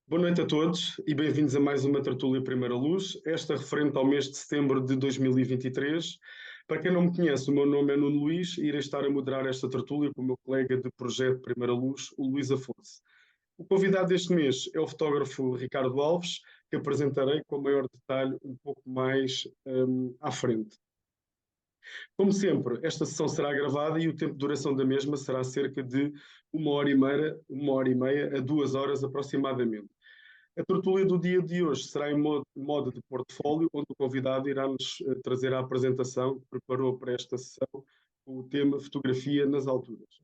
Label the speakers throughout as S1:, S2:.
S1: Boa noite a todos e bem-vindos a mais uma Tertúlia Primeira Luz, esta referente ao mês de setembro de 2023. Para quem não me conhece, o meu nome é Nuno Luís e irei estar a moderar esta tertúlia com o meu colega de projeto Primeira Luz, o Luís Afonso. O convidado deste mês é o fotógrafo Ricardo Alves, que apresentarei com maior detalhe um pouco mais à frente. Como sempre, esta sessão será gravada e o tempo de duração da mesma será cerca de uma hora e meia a 2 horas aproximadamente. A tertúlia do dia de hoje será em modo de portfólio, onde o convidado irá-nos trazer a apresentação que preparou para esta sessão com o tema Fotografia nas Alturas.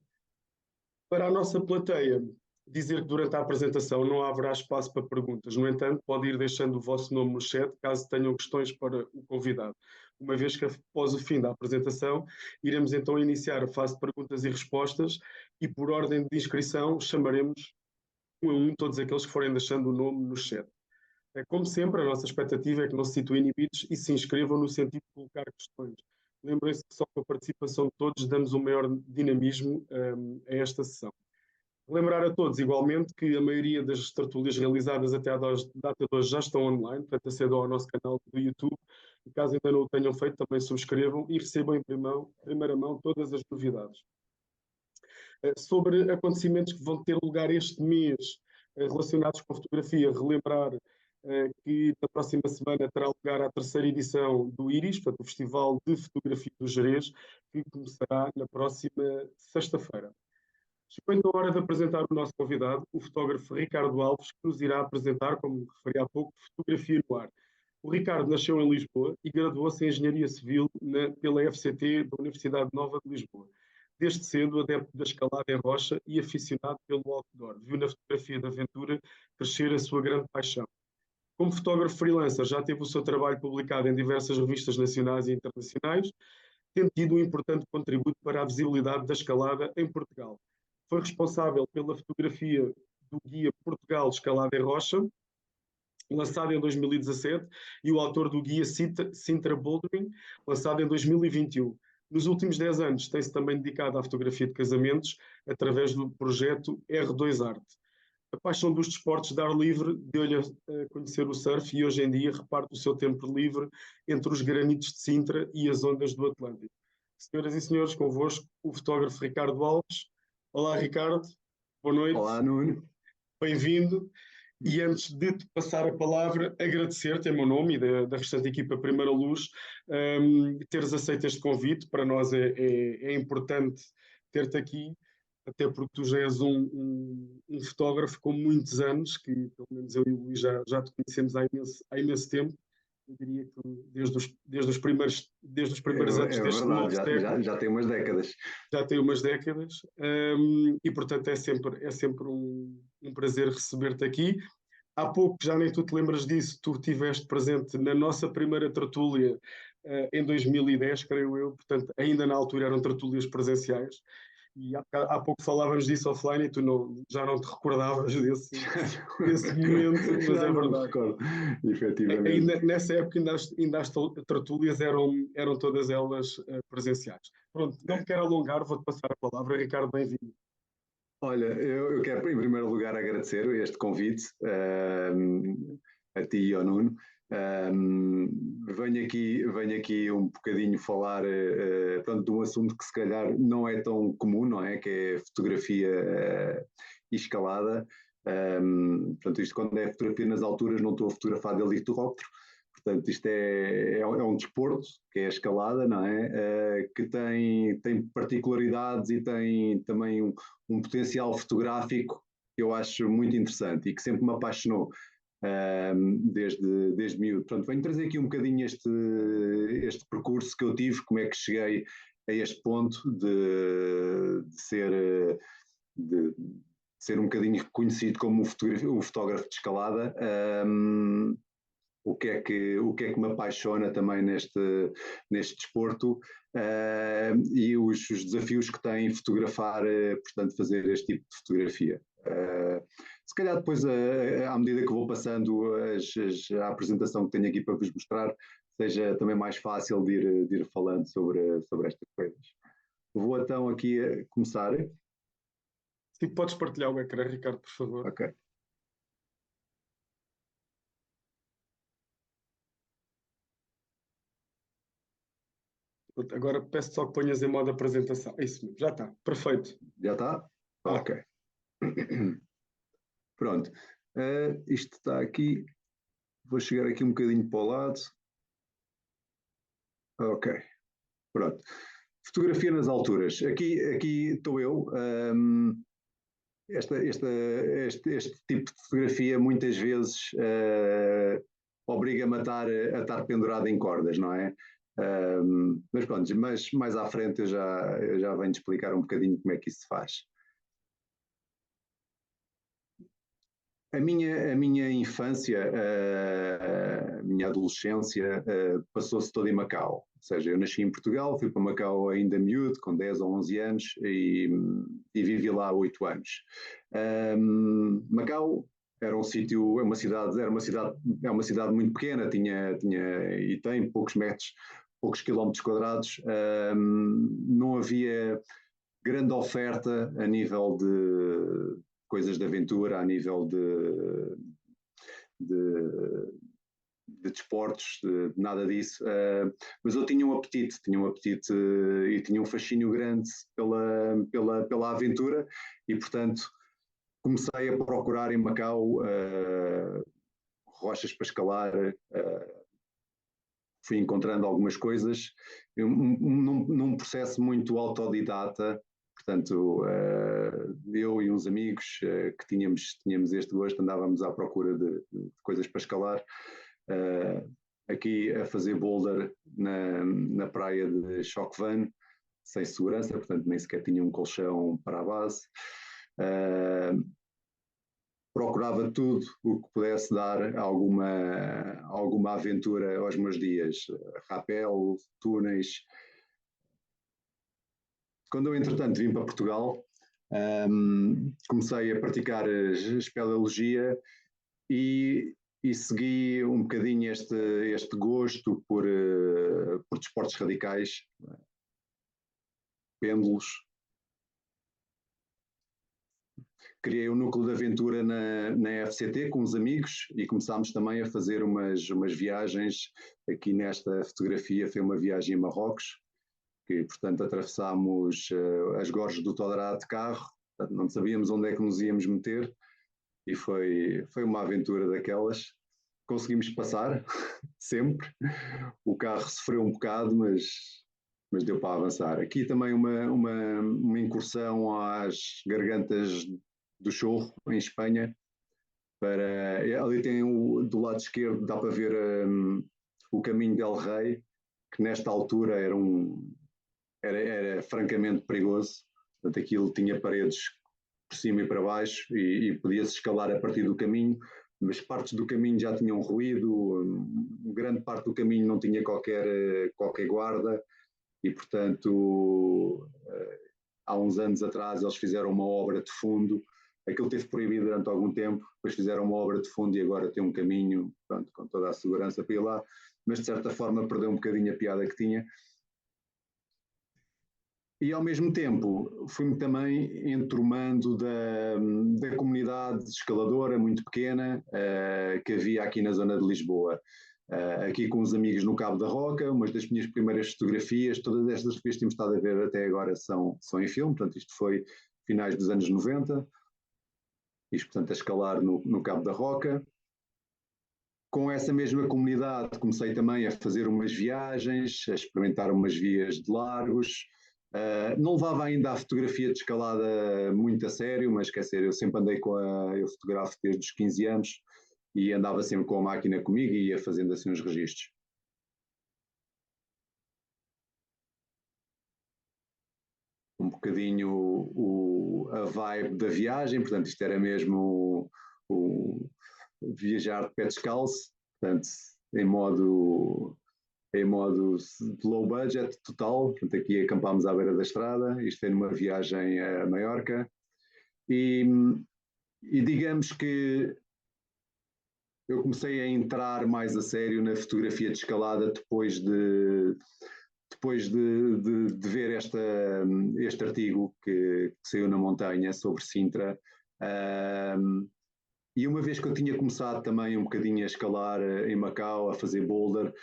S1: Para a nossa plateia, dizer que durante a apresentação não haverá espaço para perguntas. No entanto, pode ir deixando o vosso nome no chat caso tenham questões para o convidado. Uma vez que após o fim da apresentação, iremos então iniciar a fase de perguntas e respostas e por ordem de inscrição chamaremos um a um todos aqueles que forem deixando o nome no chat. Como sempre, a nossa expectativa é que não se situem inibidos e se inscrevam no sentido de colocar questões. Lembrem-se que só com a participação de todos damos um maior dinamismo a esta sessão. Lembrar a todos, igualmente, que a maioria das tertúlias realizadas até à data de hoje já estão online, portanto acedam ao nosso canal do YouTube e caso ainda não o tenham feito, também subscrevam e recebam em primeira mão todas as novidades. Sobre acontecimentos que vão ter lugar este mês relacionados com a fotografia, relembrar que na próxima semana terá lugar a terceira edição do IRIS, portanto, o Festival de Fotografia do Gerês, que começará na próxima sexta-feira. Chegou então a hora de apresentar o nosso convidado, o fotógrafo Ricardo Alves, que nos irá apresentar, como referi há pouco, fotografia no ar. O Ricardo nasceu em Lisboa e graduou-se em Engenharia Civil pela FCT da Universidade Nova de Lisboa. Desde cedo, adepto da escalada em rocha e aficionado pelo outdoor, viu na fotografia de aventura crescer a sua grande paixão. Como fotógrafo freelancer, já teve o seu trabalho publicado em diversas revistas nacionais e internacionais, tendo tido um importante contributo para a visibilidade da escalada em Portugal. Foi responsável pela fotografia do guia Portugal Escalada em Rocha, lançado em 2017, e o autor do guia Sintra Bouldering, lançado em 2021. Nos últimos 10 anos tem-se também dedicado à fotografia de casamentos através do projeto R2 Arte. A paixão dos desportos de ar livre deu-lhe a conhecer o surf e hoje em dia reparte o seu tempo livre entre os granitos de Sintra e as ondas do Atlântico. Senhoras e senhores, convosco o fotógrafo Ricardo Alves. Olá, Ricardo. Boa noite.
S2: Olá, Nuno.
S1: Bem-vindo. E antes de te passar a palavra, agradecer-te em meu nome e da restante equipa Primeira Luz teres aceito este convite. Para nós é importante ter-te aqui, até porque tu já és um fotógrafo com muitos anos, que pelo menos eu e o Luís já te conhecemos há imenso tempo. Eu diria que desde os primeiros anos deste novo
S2: verdade,
S1: século.
S2: já tem umas décadas.
S1: Já tem umas décadas, e portanto é sempre um prazer receber-te aqui. Há pouco, já nem tu te lembras disso, tu estiveste presente na nossa primeira tertúlia em 2010, creio eu, portanto ainda na altura eram tertúlias presenciais, e há pouco falávamos disso offline e tu já não te recordavas desse momento, mas
S2: Já
S1: é
S2: não me
S1: verdade.
S2: recordo, efetivamente.
S1: Ainda, nessa época ainda as tertúlias eram todas elas presenciais. Pronto, não me quero alongar, vou-te passar a palavra. Ricardo, bem-vindo.
S2: Olha, eu quero em primeiro lugar agradecer este convite a ti e ao Nuno. Venho aqui um bocadinho falar pronto, de um assunto que se calhar não é tão comum, não é? Que é fotografia e escalada. Portanto, isto quando é fotografia nas alturas, não estou a fotografar de helicóptero. Portanto, isto é um desporto, que é a escalada, não é? Que tem particularidades e tem também um potencial fotográfico que eu acho muito interessante e que sempre me apaixonou desde miúdo. Portanto, venho trazer aqui um bocadinho este percurso que eu tive, como é que cheguei a este ponto de ser um bocadinho reconhecido como um fotógrafo de escalada. O que é que me apaixona também neste desporto e os desafios que tem fotografar, portanto, fazer este tipo de fotografia. Se calhar depois, à medida que vou passando a apresentação que tenho aqui para vos mostrar, seja também mais fácil de ir falando sobre estas coisas. Vou então aqui começar.
S1: Sim, podes partilhar o ecrã, Ricardo, por favor.
S2: Ok.
S1: Agora peço só que ponhas em modo apresentação. É isso mesmo, já está. Perfeito.
S2: Já está?
S1: Ah,
S2: Ok. Pronto. Isto está aqui. Vou chegar aqui um bocadinho para o lado. Ok. Pronto. Fotografia nas alturas. Aqui estou eu. Este tipo de fotografia muitas vezes obriga-me a estar pendurado em cordas, não é? Mas pronto, mas mais à frente eu já venho explicar um bocadinho como é que isso se faz. A minha infância, a minha adolescência passou-se toda em Macau. Ou seja, eu nasci em Portugal, fui para Macau ainda miúdo, com 10 ou 11 anos, e vivi lá 8 anos. Macau era um sítio, é uma cidade muito pequena, tinha e tem poucos metros, poucos quilómetros quadrados. Não havia grande oferta a nível de coisas de aventura, a nível de desportos, de nada disso, mas eu tinha um apetite e tinha um fascínio grande pela aventura e, portanto, comecei a procurar em Macau rochas para escalar, fui encontrando algumas coisas, num processo muito autodidata. Portanto, eu e uns amigos que tínhamos este gosto, andávamos à procura de coisas para escalar. Aqui a fazer boulder na praia de Choc Van, sem segurança, portanto nem sequer tinha um colchão para a base. Procurava tudo o que pudesse dar alguma aventura aos meus dias. Rapel, túneis. Quando eu, entretanto, vim para Portugal, comecei a praticar espeleologia e segui um bocadinho este gosto por desportos radicais, pêndulos. Criei um núcleo de aventura na FCT com uns amigos e começámos também a fazer umas viagens. Aqui nesta fotografia foi uma viagem a Marrocos, que portanto atravessámos as gorges do Todrá de carro, portanto, não sabíamos onde é que nos íamos meter e foi uma aventura daquelas. Conseguimos passar, sempre. O carro sofreu um bocado, mas deu para avançar. Aqui também uma incursão às gargantas do Chorro, em Espanha. Ali tem do lado esquerdo, dá para ver o caminho del Rei, que nesta altura era francamente perigoso. Portanto, aquilo tinha paredes por cima e para baixo e podia-se escalar a partir do caminho, mas partes do caminho já tinham ruído, grande parte do caminho não tinha qualquer guarda e, portanto, há uns anos atrás eles fizeram uma obra de fundo. Aquilo teve proibido durante algum tempo, depois fizeram uma obra de fundo e agora tem um caminho, pronto, com toda a segurança para ir lá, mas de certa forma perdeu um bocadinho a piada que tinha. E ao mesmo tempo fui-me também enturmando da comunidade escaladora muito pequena que havia aqui na zona de Lisboa. Aqui com os amigos no Cabo da Roca, umas das minhas primeiras fotografias, todas estas fotografias que temos estado a ver até agora são em filme, portanto isto foi finais dos anos 90, isto portanto a escalar no Cabo da Roca. Com essa mesma comunidade comecei também a fazer umas viagens, a experimentar umas vias de largos. Não levava ainda a fotografia de escalada muito a sério, mas quer dizer, eu sempre andei eu fotografo desde os 15 anos e andava sempre com a máquina comigo e ia fazendo assim uns registros. Um bocadinho a vibe da viagem, portanto isto era mesmo viajar de pé descalço, portanto em modo de low budget total, portanto aqui acampámos à beira da estrada, isto foi numa viagem a Maiorca, e digamos que eu comecei a entrar mais a sério na fotografia de escalada depois de ver este artigo que saiu na Montanha sobre Sintra. E uma vez que eu tinha começado também um bocadinho a escalar em Macau, a fazer boulder,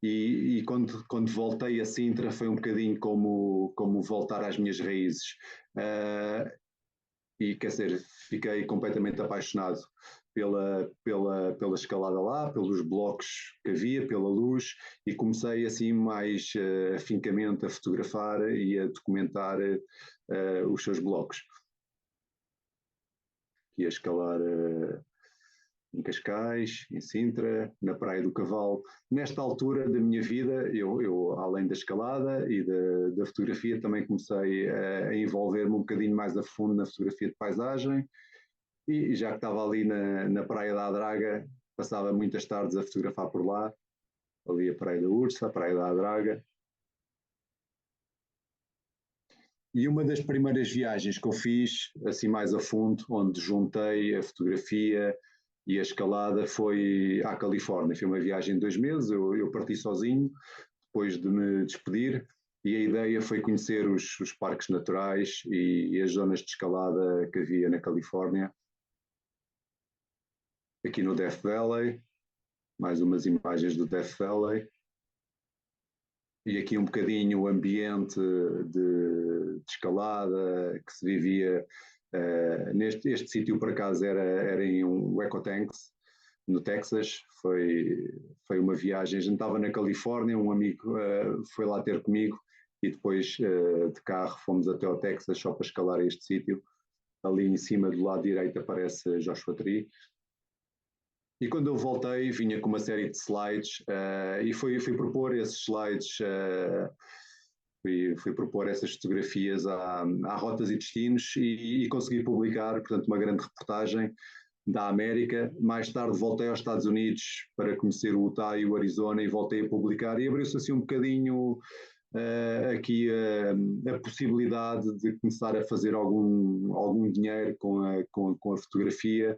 S2: e quando voltei a Sintra foi um bocadinho como voltar às minhas raízes. E quer dizer, fiquei completamente apaixonado pela escalada lá, pelos blocos que havia, pela luz, e comecei assim mais afincamente a fotografar e a documentar os seus blocos. E a escalar em Cascais, em Sintra, na Praia do Cavalo. Nesta altura da minha vida, eu além da escalada e da fotografia, também comecei a envolver-me um bocadinho mais a fundo na fotografia de paisagem, e já que estava ali na Praia da Adraga, passava muitas tardes a fotografar por lá, ali a Praia da Ursa, a Praia da Adraga. E uma das primeiras viagens que eu fiz, assim mais a fundo, onde juntei a fotografia e a escalada, foi à Califórnia. Foi uma viagem de 2 meses, eu parti sozinho, depois de me despedir, e a ideia foi conhecer os parques naturais e as zonas de escalada que havia na Califórnia. Aqui no Death Valley, mais umas imagens do Death Valley. E aqui um bocadinho o ambiente de escalada que se vivia este sítio, por acaso, era em um Ecotanks, no Texas. Foi uma viagem, a gente estava na Califórnia, um amigo foi lá ter comigo, e depois de carro fomos até ao Texas só para escalar este sítio. Ali em cima do lado direito aparece Joshua Tree. E quando eu voltei, vinha com uma série de slides e fui propor esses slides, fui propor essas fotografias à Rotas e Destinos, e consegui publicar, portanto, uma grande reportagem da América. Mais tarde voltei aos Estados Unidos para conhecer o Utah e o Arizona, e voltei a publicar, e abriu-se assim um bocadinho aqui a possibilidade de começar a fazer algum dinheiro com a fotografia.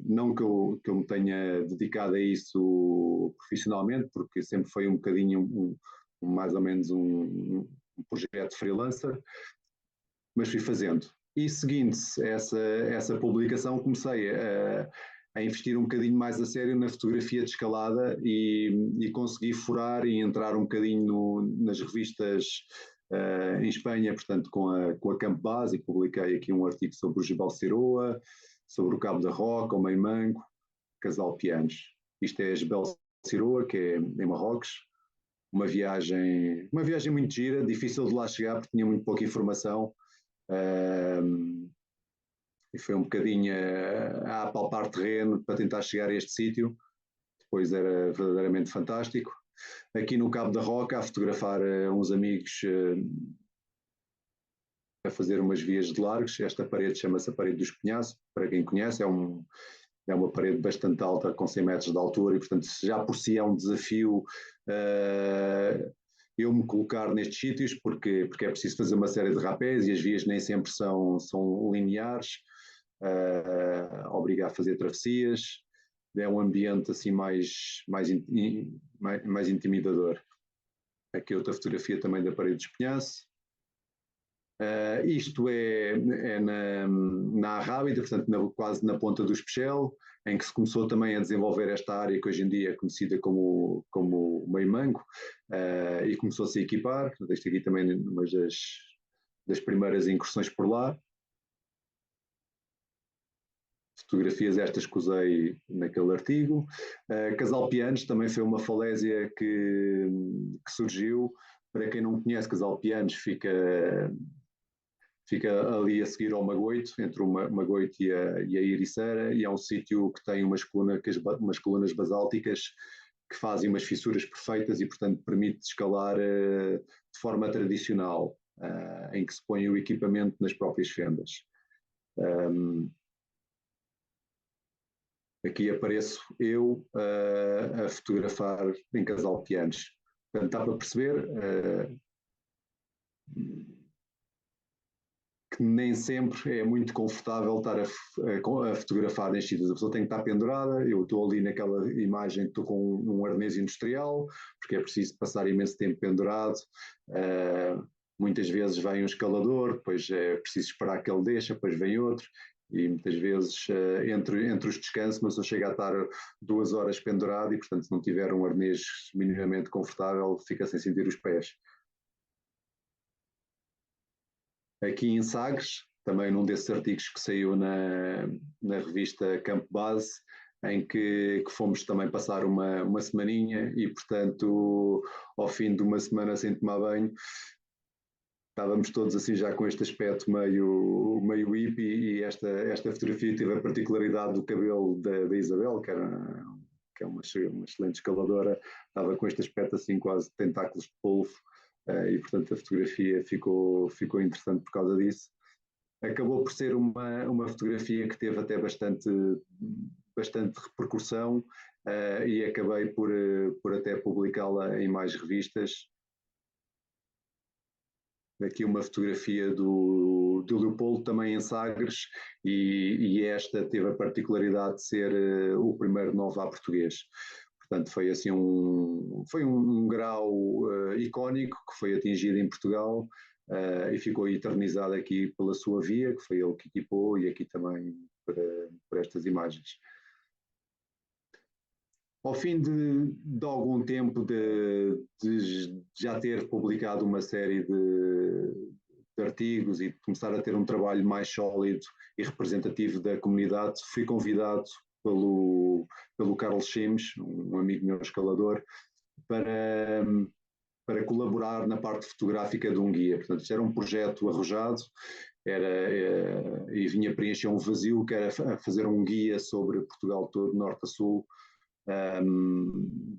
S2: Não que eu me tenha dedicado a isso profissionalmente, porque sempre foi um bocadinho, mais ou menos um projeto freelancer, mas fui fazendo. E seguindo-se essa publicação, comecei a investir um bocadinho mais a sério na fotografia de escalada, e consegui furar e entrar um bocadinho nas revistas em Espanha, portanto com a Camp Base, e publiquei aqui um artigo sobre o Jebel Siroa, sobre o Cabo da Roca, o Meimango, Casal Pianos. Isto é Jebel Siroa, que é em Marrocos. Uma viagem muito gira, difícil de lá chegar porque tinha muito pouca informação, e foi um bocadinho a apalpar terreno para tentar chegar a este sítio. Depois era verdadeiramente fantástico. Aqui no Cabo da Roca, a fotografar uns amigos a fazer umas vias de largos. Esta parede chama-se a Parede dos Penhascos, para quem conhece, é uma parede bastante alta, com 100 metros de altura, e portanto já por si é um desafio eu me colocar nestes sítios, porque é preciso fazer uma série de rapés e as vias nem sempre são lineares, obriga a fazer travessias, é um ambiente assim mais intimidador. Aqui outra fotografia também da Parede dos Penhascos. Isto é na Arrábida, portanto quase na ponta do Espechel, em que se começou também a desenvolver esta área que hoje em dia é conhecida como Meimango, e começou-se a equipar. Portanto, isto aqui também é uma das primeiras incursões por lá. Fotografias estas que usei naquele artigo. Casal Pianos também foi uma falésia que surgiu. Para quem não conhece, Casal Pianos fica ali a seguir ao Magoito, entre o Magoito e a Ericeira, e é um sítio que tem umas colunas basálticas que fazem umas fissuras perfeitas, e portanto permite escalar de forma tradicional, em que se põe o equipamento nas próprias fendas. Aqui apareço eu a fotografar em Casal Pianos. Portanto, dá para perceber que nem sempre é muito confortável estar a fotografar nestes sítios. A pessoa tem que estar pendurada. Eu estou ali naquela imagem, estou com um arnês industrial, porque é preciso passar imenso tempo pendurado. muitas vezes vem um escalador, depois é preciso esperar que ele deixe, depois vem outro, e muitas vezes entre os descansos, mas eu chego a estar 2 horas pendurado e, portanto, se não tiver um arnês minimamente confortável, fica sem sentir os pés. Aqui em Sagres, também num desses artigos que saiu na revista Campo Base, em que fomos também passar uma semaninha e, portanto, ao fim de uma semana sem tomar banho, estávamos todos assim já com este aspecto meio hippie, e esta fotografia teve a particularidade do cabelo da Isabel, que é uma excelente escaladora, estava com este aspecto assim quase de tentáculos de polvo, e portanto a fotografia ficou interessante por causa disso. Acabou por ser uma fotografia que teve até bastante repercussão, e acabei por até publicá-la em mais revistas. Aqui uma fotografia do Leopoldo, também em Sagres, e esta teve a particularidade de ser o primeiro Nova português. Portanto, foi assim foi um grau icónico que foi atingido em Portugal, e ficou eternizado aqui pela sua via, que foi ele que equipou, e aqui também por estas imagens. Ao fim de algum tempo de já ter publicado uma série de artigos e de começar a ter um trabalho mais sólido e representativo da comunidade, fui convidado pelo Carlos Simes, um amigo meu escalador, para colaborar na parte fotográfica de um guia. Portanto, isto era um projeto arrojado, e vinha preencher um vazio, que era fazer um guia sobre Portugal todo, norte a sul,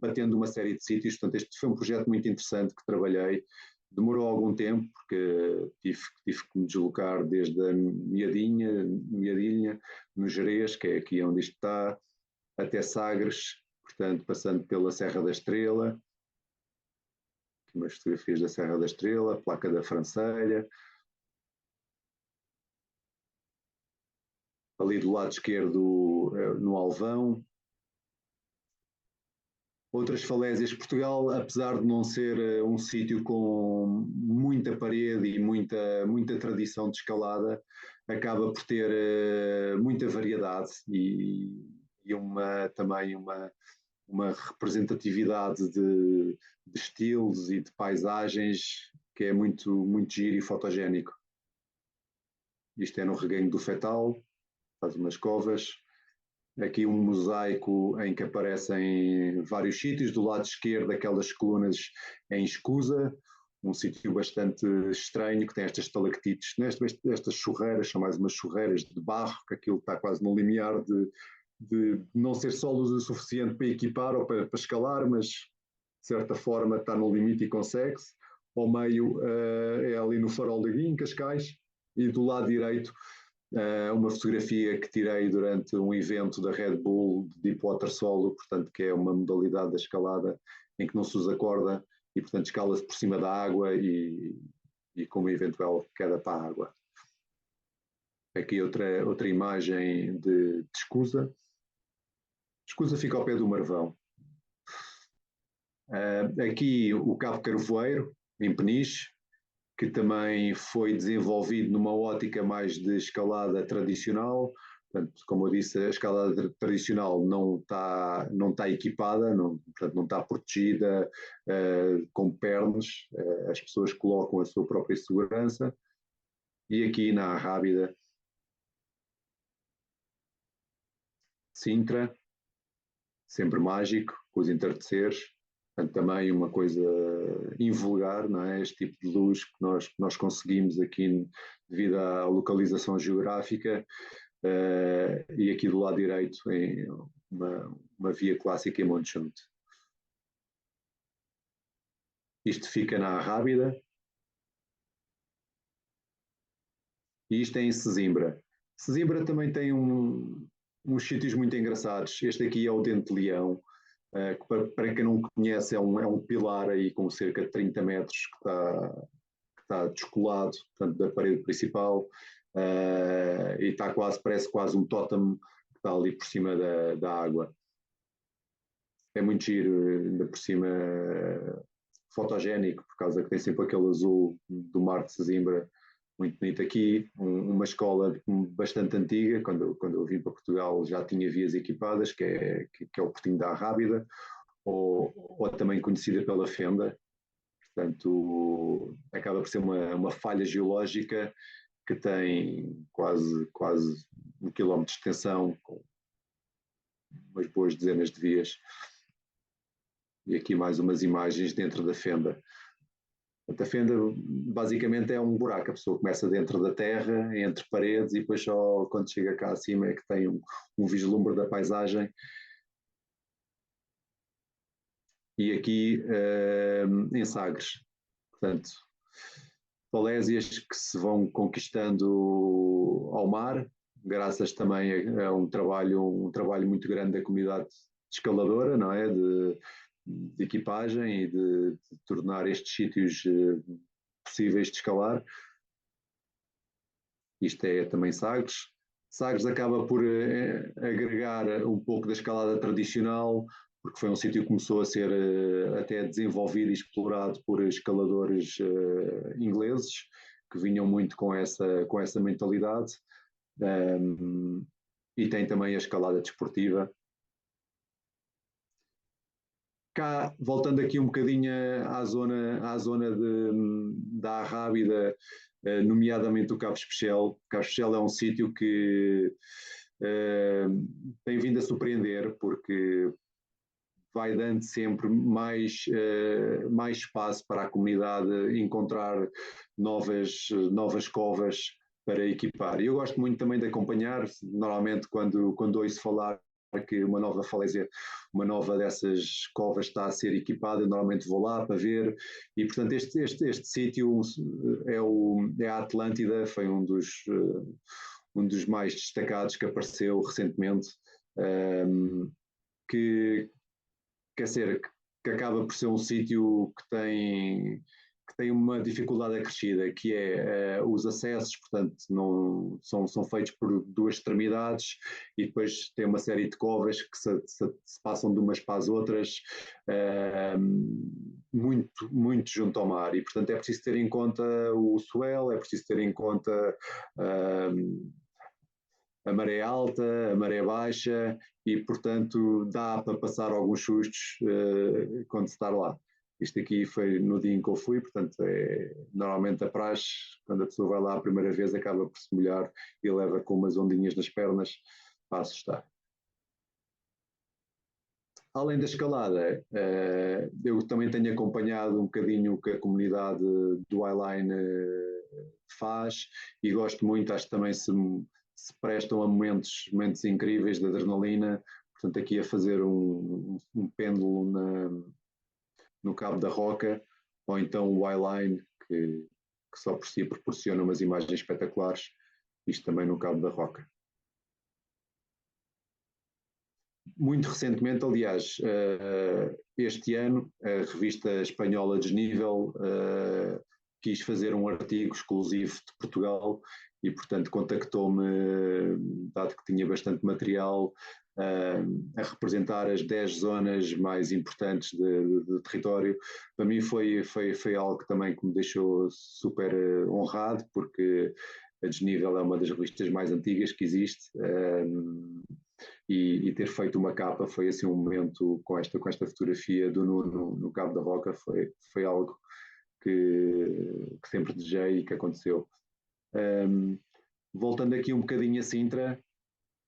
S2: batendo uma série de sítios. Portanto, este foi um projeto muito interessante que trabalhei. Demorou algum tempo, porque tive que me deslocar desde a Miadinha, no Gerês, que é aqui onde isto está, até Sagres, portanto, passando pela Serra da Estrela, aqui umas fotografias da Serra da Estrela, placa da Franceira. Ali do lado esquerdo, no Alvão. Outras falésias de Portugal, apesar de não ser um sítio com muita parede e muita tradição de escalada, acaba por ter muita variedade e também uma representatividade de estilos e de paisagens que é muito giro e fotogénico. Isto é no Regueiro do Fetal, faz umas covas. Aqui um mosaico em que aparecem vários sítios. Do lado esquerdo, aquelas colunas em escusa, um sítio bastante estranho, que tem estas estalactites, estas churreiras, são mais umas churreiras de barro, que aquilo está quase no limiar de não ser sólido o suficiente para equipar ou para escalar, mas de certa forma está no limite e consegue-se. Ao meio é ali no Farol de Guim, Cascais, e do lado direito uma fotografia que tirei durante um evento da Red Bull de Deepwater Solo, portanto, que é uma modalidade da escalada em que não se usa corda e, portanto, escala-se por cima da água e com uma eventual queda para a água. Aqui outra imagem de escusa. Escusa fica ao pé do Marvão. Aqui o Cabo Carvoeiro, em Peniche, que também foi desenvolvido numa ótica mais de escalada tradicional. Portanto, como eu disse, a escalada tradicional não está equipada, portanto, não está protegida com pernas, as pessoas colocam a sua própria segurança. E aqui na Arrábida, Sintra, sempre mágico, com os entardeceres. Portanto, também uma coisa invulgar, não é? Este tipo de luz que nós conseguimos aqui devido à localização geográfica, e aqui do lado direito em uma via clássica em Monte. Isto fica na Arrábida e isto é em Sesimbra. Sesimbra também tem uns sítios muito engraçados. Este aqui é o Dente de Leão, que para quem não conhece é um pilar aí com cerca de 30 metros que está descolado, portanto, da parede principal, e parece quase um tótem que está ali por cima da água. É muito giro, ainda por cima fotogénico por causa que tem sempre aquele azul do Mar de Sesimbra, muito bonito aqui, uma escola bastante antiga, quando eu vim para Portugal já tinha vias equipadas, que é o Portinho da Arrábida, ou também conhecida pela Fenda, portanto acaba por ser uma falha geológica que tem quase 1 quilómetro de extensão, com umas boas dezenas de vias. E aqui mais umas imagens dentro da Fenda. A Fenda basicamente é um buraco, a pessoa começa dentro da terra, entre paredes, e depois só quando chega cá acima é que tem um vislumbre da paisagem. E aqui em Sagres, portanto, falésias que se vão conquistando ao mar, graças também a um trabalho muito grande da comunidade escaladora, não é? De equipagem e de tornar estes sítios possíveis de escalar. Isto é também Sagres. Sagres acaba por agregar um pouco da escalada tradicional, porque foi um sítio que começou a ser até desenvolvido e explorado por escaladores ingleses, que vinham muito com essa mentalidade. E tem também a escalada desportiva. Cá, voltando aqui um bocadinho à zona da Arrábida, nomeadamente o Cabo Especial. O Cabo Especial é um sítio que tem vindo a surpreender, porque vai dando sempre mais espaço para a comunidade encontrar novas covas para equipar. E eu gosto muito também de acompanhar, normalmente quando ouço falar que uma nova falésia, uma nova dessas covas está a ser equipada, eu normalmente vou lá para ver, e portanto este sítio é a Atlântida, foi um dos mais destacados que apareceu recentemente, que quer dizer, que acaba por ser um sítio que tem uma dificuldade acrescida, que é os acessos, portanto, não, são feitos por duas extremidades, e depois tem uma série de covas que se passam de umas para as outras, muito junto ao mar, e portanto é preciso ter em conta o swell, é preciso ter em conta a maré alta, a maré baixa, e portanto dá para passar alguns sustos quando se está lá. Isto aqui foi no dia em que eu fui, portanto normalmente a praxe, quando a pessoa vai lá a primeira vez, acaba por se molhar e leva com umas ondinhas nas pernas para assustar. Além da escalada, eu também tenho acompanhado um bocadinho o que a comunidade do Highline faz, e gosto muito, acho que também se prestam a momentos incríveis de adrenalina, portanto aqui a fazer um pêndulo no Cabo da Roca, ou então o Highline, que só por si proporciona umas imagens espetaculares, isto também no Cabo da Roca. Muito recentemente, aliás, este ano, a revista espanhola Desnível quis fazer um artigo exclusivo de Portugal e, portanto, contactou-me, dado que tinha bastante material, a representar as 10 zonas mais importantes de território. Para mim foi algo também que me deixou super honrado, porque a Desnível é uma das revistas mais antigas que existe, e ter feito uma capa foi assim um momento com esta fotografia do Nuno no Cabo da Roca, foi algo que sempre desejei e que aconteceu. Voltando aqui um bocadinho a Sintra,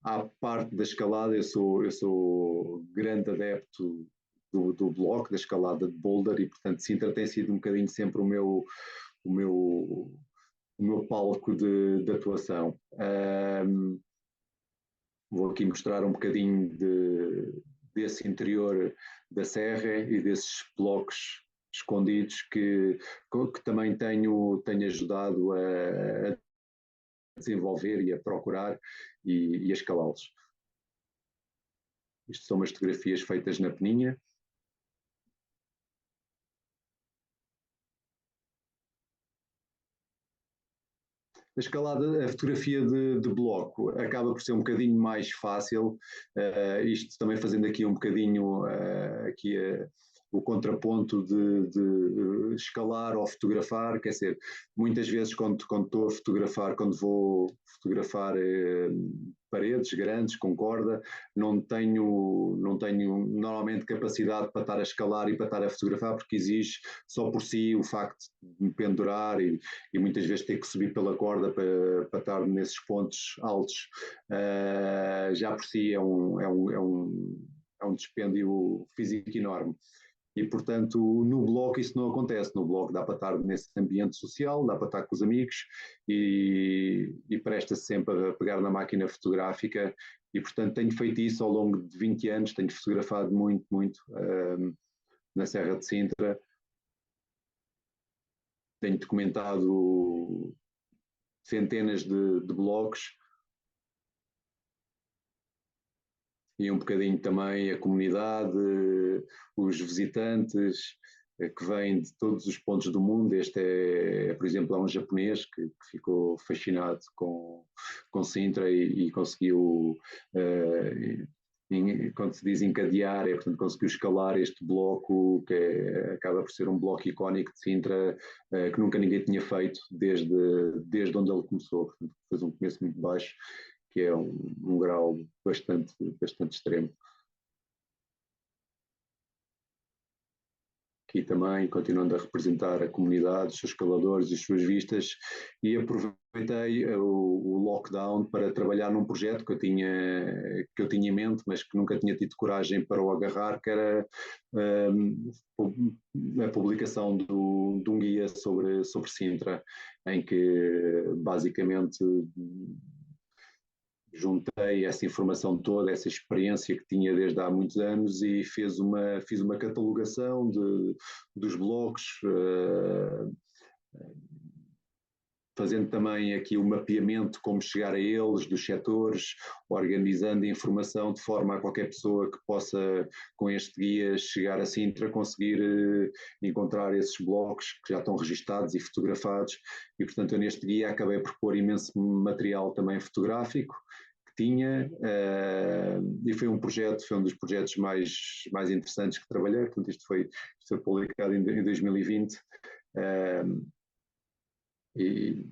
S2: à parte da escalada, eu sou grande adepto do bloco, da escalada de boulder, e portanto Sintra tem sido um bocadinho sempre o meu palco de atuação. Vou aqui mostrar um bocadinho desse interior da serra e desses blocos escondidos que também tenho ajudado a desenvolver e a procurar e a escalá-los. Isto são umas fotografias feitas na Peninha. A escalada, a fotografia de bloco acaba por ser um bocadinho mais fácil, isto também fazendo aqui um bocadinho aqui o contraponto de escalar ou fotografar, quer dizer, muitas vezes quando estou a fotografar, quando vou fotografar paredes grandes com corda, não tenho normalmente capacidade para estar a escalar e para estar a fotografar, porque exige só por si o facto de me pendurar e muitas vezes ter que subir pela corda para estar nesses pontos altos, já por si é um dispêndio físico enorme. E, portanto, no blog isso não acontece. No blog dá para estar nesse ambiente social, dá para estar com os amigos e presta-se sempre a pegar na máquina fotográfica. E, portanto, tenho feito isso ao longo de 20 anos, tenho fotografado muito, muito na Serra de Sintra. Tenho documentado centenas de blogs e um bocadinho também a comunidade, os visitantes que vêm de todos os pontos do mundo. Este por exemplo, há um japonês que ficou fascinado com Sintra e conseguiu, quando se diz encadear, portanto, conseguiu escalar este bloco, que acaba por ser um bloco icónico de Sintra, que nunca ninguém tinha feito desde onde ele começou. Portanto, fez um começo muito baixo, que é um grau bastante extremo. Aqui também, continuando a representar a comunidade, os seus escaladores e as suas vistas, e aproveitei o lockdown para trabalhar num projeto que eu tinha em mente, mas que nunca tinha tido coragem para o agarrar, que era a publicação de um guia sobre Sintra, em que basicamente juntei essa informação toda, essa experiência que tinha desde há muitos anos e fiz uma catalogação dos blogs, fazendo também aqui o mapeamento, como chegar a eles, dos setores, organizando a informação de forma a qualquer pessoa que possa, com este guia, chegar a Sintra, conseguir encontrar esses blogs que já estão registados e fotografados. E, portanto, eu neste guia acabei por pôr imenso material também fotográfico que tinha, e foi um dos projetos mais interessantes que trabalhei. Portanto, isto foi publicado em 2020. E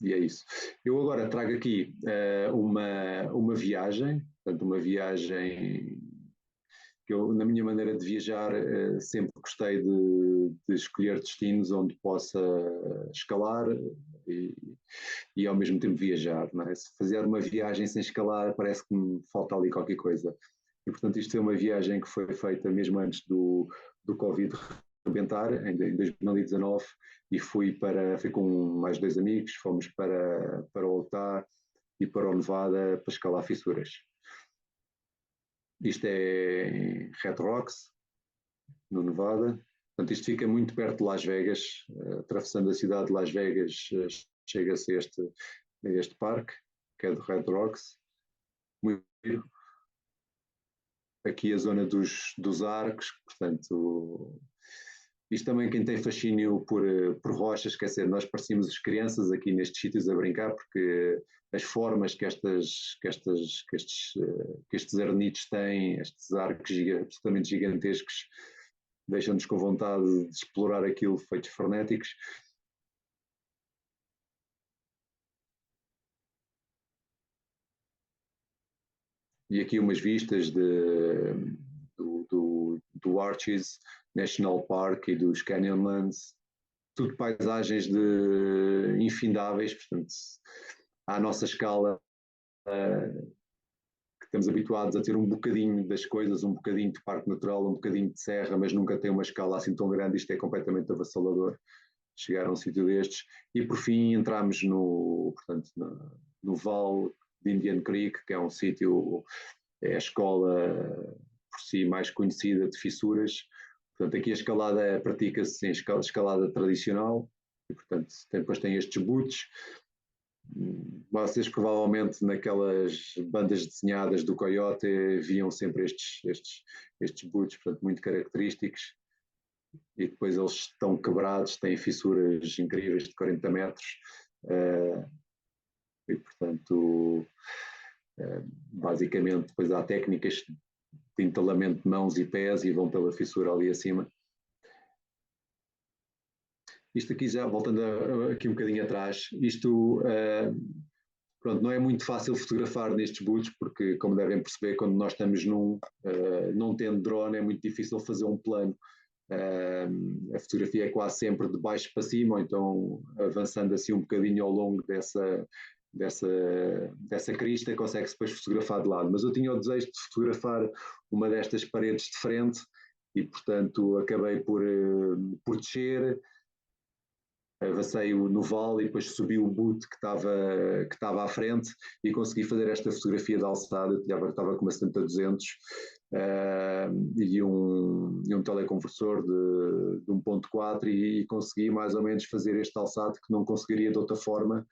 S2: é isso. Eu agora trago aqui uma viagem, portanto, uma viagem que eu, na minha maneira de viajar, sempre gostei de escolher destinos onde possa escalar e ao mesmo tempo viajar. Não é? Se fazer uma viagem sem escalar, parece que me falta ali qualquer coisa. E, portanto, isto é uma viagem que foi feita mesmo antes do Covid rebentar, em 2019, e fui com mais 2 amigos, fomos para o Utah e para o Nevada para escalar fissuras. Isto é em Red Rocks, no Nevada. Portanto, isto fica muito perto de Las Vegas. Atravessando a cidade de Las Vegas, chega-se a este parque, que é do Red Rocks. Muito giro. Aqui a zona dos arcos, portanto, isto também quem tem fascínio por rochas, quer dizer, nós parecíamos as crianças aqui nestes sítios a brincar, porque as formas que estes arenitos têm, estes arcos absolutamente gigantescos, deixam-nos com vontade de explorar aquilo feitos frenéticos. E aqui umas vistas do Arches National Park e dos Canyonlands, tudo paisagens infindáveis, portanto, à nossa escala, que estamos habituados a ter um bocadinho das coisas, um bocadinho de parque natural, um bocadinho de serra, mas nunca tem uma escala assim tão grande. Isto é completamente avassalador, chegar a um sítio destes. E por fim entramos portanto, no Vale de Indian Creek, que é um sítio, é a escola por si mais conhecida de fissuras. Portanto, aqui a escalada pratica-se em escalada tradicional, e portanto depois tem estes boots. Vocês provavelmente naquelas bandas desenhadas do Coyote viam sempre estes boots, portanto, muito característicos, e depois eles estão quebrados, têm fissuras incríveis de 40 metros, e portanto, basicamente, depois há técnicas de entalamento de mãos e pés e vão pela fissura ali acima. Isto aqui já, voltando aqui um bocadinho atrás, isto pronto, não é muito fácil fotografar nestes boots, porque, como devem perceber, quando nós estamos não tendo drone, é muito difícil fazer um plano. A fotografia é quase sempre de baixo para cima, ou então avançando assim um bocadinho ao longo dessa crista, consegue-se depois fotografar de lado. Mas eu tinha o desejo de fotografar uma destas paredes de frente e, portanto, acabei por descer, avancei no vale e depois subi o boot que estava à frente e consegui fazer esta fotografia de alçada. Eu estava com uma 70-200 e um teleconversor de 1.4 e consegui mais ou menos fazer este alçado que não conseguiria de outra forma.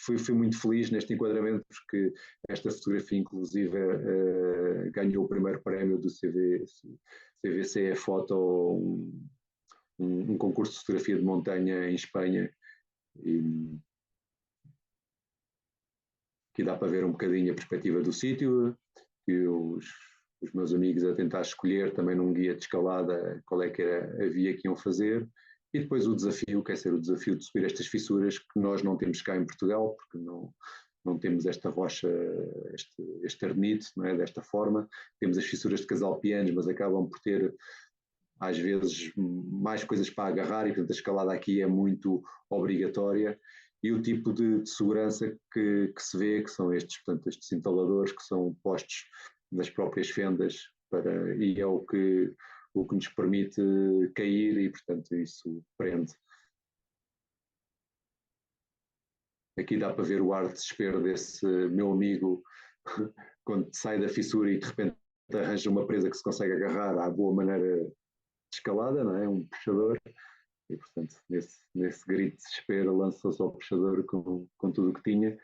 S2: Fui muito feliz neste enquadramento, porque esta fotografia, inclusive, ganhou o primeiro prémio do CVC Foto, um concurso de fotografia de montanha em Espanha. E aqui dá para ver um bocadinho a perspectiva do sítio, que os meus amigos a tentar escolher também num guia de escalada qual é que era a via que iam fazer. E depois o desafio, quer ser o desafio de subir estas fissuras que nós não temos cá em Portugal, porque não temos esta rocha, este arnite, não é? Desta forma. Temos as fissuras de Casalpianos, mas acabam por ter, às vezes, mais coisas para agarrar e, portanto, a escalada aqui é muito obrigatória. E o tipo de segurança que se vê, que são portanto, estes entaladores que são postos nas próprias fendas, e é o que nos permite cair e, portanto, isso prende. Aqui dá para ver o ar de desespero desse meu amigo quando sai da fissura e de repente arranja uma presa que se consegue agarrar à boa maneira de escalada, não é? Um puxador. E, portanto, nesse grito de desespero, lançou-se ao puxador com tudo o que tinha.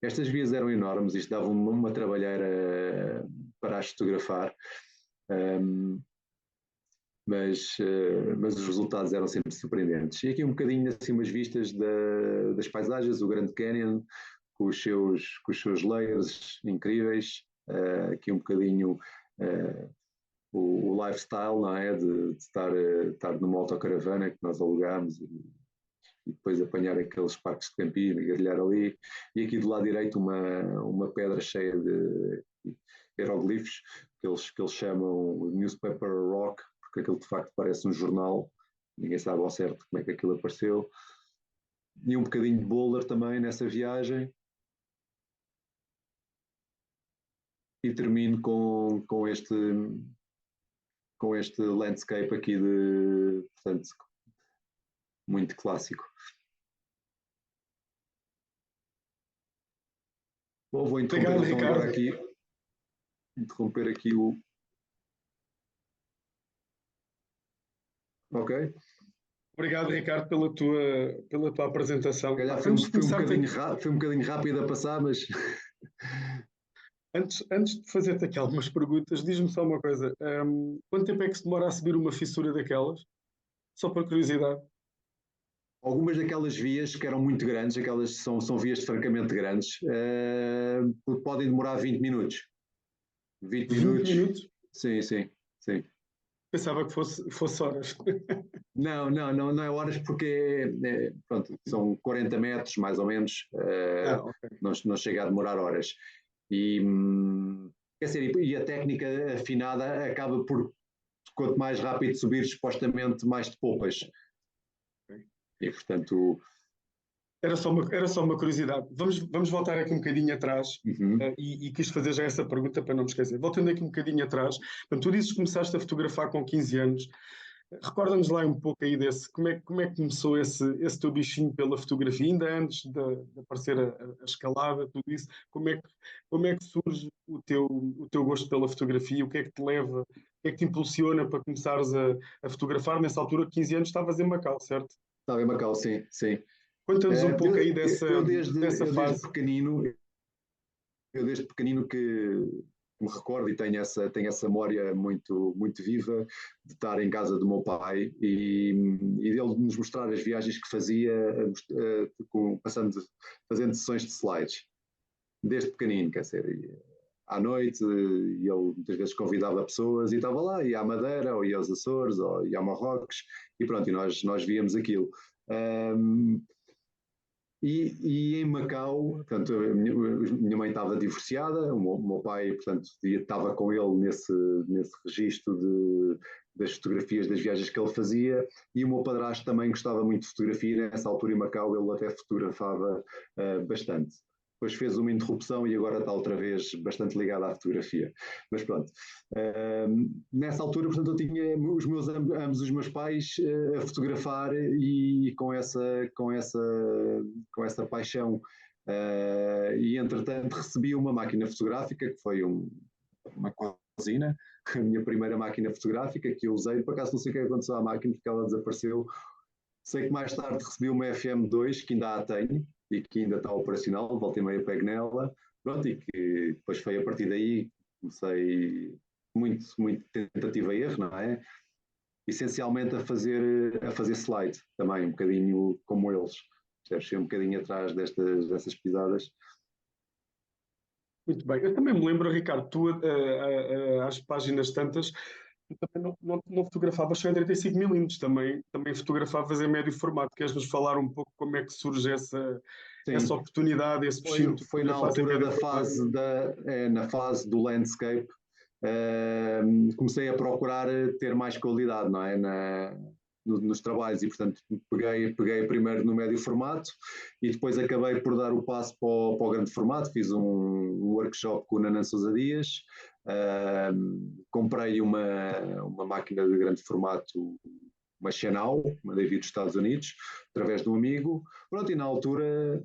S2: Estas vias eram enormes, isto dava uma trabalheira para as fotografar, mas os resultados eram sempre surpreendentes. E aqui um bocadinho assim umas vistas das paisagens, o Grand Canyon, com os seus layers incríveis, aqui um bocadinho o lifestyle, não é? De estar numa autocaravana que nós alugámos e depois apanhar aqueles parques de campismo e grelhar ali. E aqui do lado direito uma pedra cheia de hieroglifos que eles chamam newspaper rock, porque aquilo de facto parece um jornal, ninguém sabe ao certo como é que aquilo apareceu. E um bocadinho de boulder também nessa viagem. E termino com este landscape aqui portanto, muito clássico. Bom, vou interromper então agora aqui, o... Ok?
S1: Obrigado, Ricardo, pela tua apresentação.
S2: Foi um bocadinho rápido a passar, mas...
S1: Antes de fazer-te aqui algumas perguntas, diz-me só uma coisa. Quanto tempo é que se demora a subir uma fissura daquelas? Só por curiosidade.
S2: Algumas daquelas vias que eram muito grandes, aquelas são vias francamente grandes, podem demorar 20 minutos. 20 minutos? Sim.
S1: Pensava que fosse horas.
S2: Não é horas, porque pronto, são 40 metros mais ou menos, okay. não chega a demorar horas. E a técnica afinada acaba por, quanto mais rápido subir, supostamente mais te poupas. Okay. E portanto...
S1: Era só uma curiosidade. Vamos voltar aqui um bocadinho atrás, e quis fazer já essa pergunta para não me esquecer. Voltando aqui um bocadinho atrás, portanto, tu dizes que começaste a fotografar com 15 anos. Recorda-nos lá um pouco aí como é que começou esse teu bichinho pela fotografia, ainda antes de aparecer a escalada, tudo isso. Como é que surge o teu gosto pela fotografia? O que é que te leva, o que é que te impulsiona para começares a fotografar? Nessa altura, 15 anos, estavas em Macau, certo?
S2: Estava em Macau, sim.
S1: Conta-nos um pouco aí dessa fase.
S2: Eu desde pequenino que me recordo e tenho essa memória muito, muito viva de estar em casa do meu pai e dele nos mostrar as viagens que fazia, fazendo sessões de slides. desde pequenino, quer dizer, à noite, e ele muitas vezes convidava pessoas e estava lá, ia à Madeira, ou ia aos Açores, ou ia a Marrocos, e pronto, e nós víamos aquilo. E em Macau, portanto, a minha mãe estava divorciada, o meu pai, portanto, estava com ele nesse registro das fotografias das viagens que ele fazia, e o meu padrasto também gostava muito de fotografia. Nessa altura em Macau ele até fotografava bastante. Depois fez uma interrupção e agora está outra vez bastante ligado à fotografia. Mas pronto, nessa altura, portanto, eu tinha ambos os meus pais a fotografar, e com essa paixão. E entretanto recebi uma máquina fotográfica, que foi uma Cosina, a minha primeira máquina fotográfica, que eu usei. Por acaso não sei o que aconteceu à máquina, porque ela desapareceu. Sei que mais tarde recebi uma FM2, que ainda a tenho e que ainda está operacional, volta e meia pego nela. Pronto, e que depois foi a partir daí, comecei muito tentativa e erro, não é? Essencialmente a fazer slide também, um bocadinho como eles. Deve ser um bocadinho atrás dessas pisadas.
S1: Muito bem. Eu também me lembro, Ricardo, tu às páginas tantas, tu também não fotografavas só em 35mm, também fotografavas em médio formato. Queres-nos falar um pouco como é que surge essa oportunidade, esse bichinho de
S2: foi na altura na fase do landscape. Comecei a procurar ter mais qualidade, não é? Nos trabalhos, e portanto peguei primeiro no médio formato e depois acabei por dar o passo para o grande formato. Fiz um workshop com o Nanan Sousa Dias, comprei uma máquina de grande formato, uma Chanel, uma David dos Estados Unidos, através de um amigo. Pronto, e na altura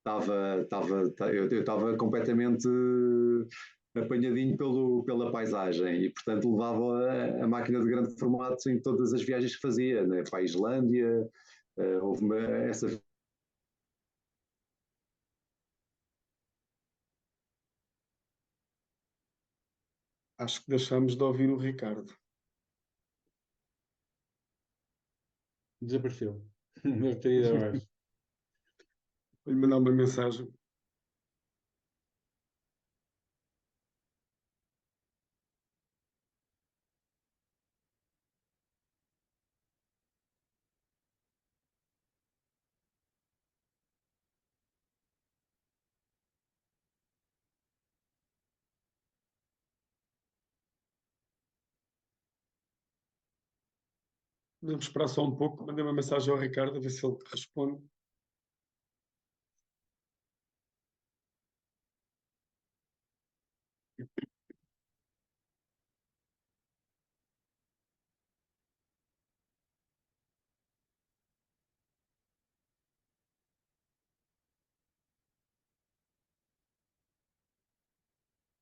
S2: eu estava completamente apanhadinho pela paisagem, e portanto levava a máquina de grande formato em todas as viagens que fazia, né? Para a Islândia, houve essa.
S1: Acho que deixamos de ouvir o Ricardo.
S3: Desapareceu. Deve ter ido abaixo.
S1: Vou-lhe mandar uma mensagem. Podemos esperar só um pouco. Mandei uma mensagem ao Ricardo a ver se ele responde.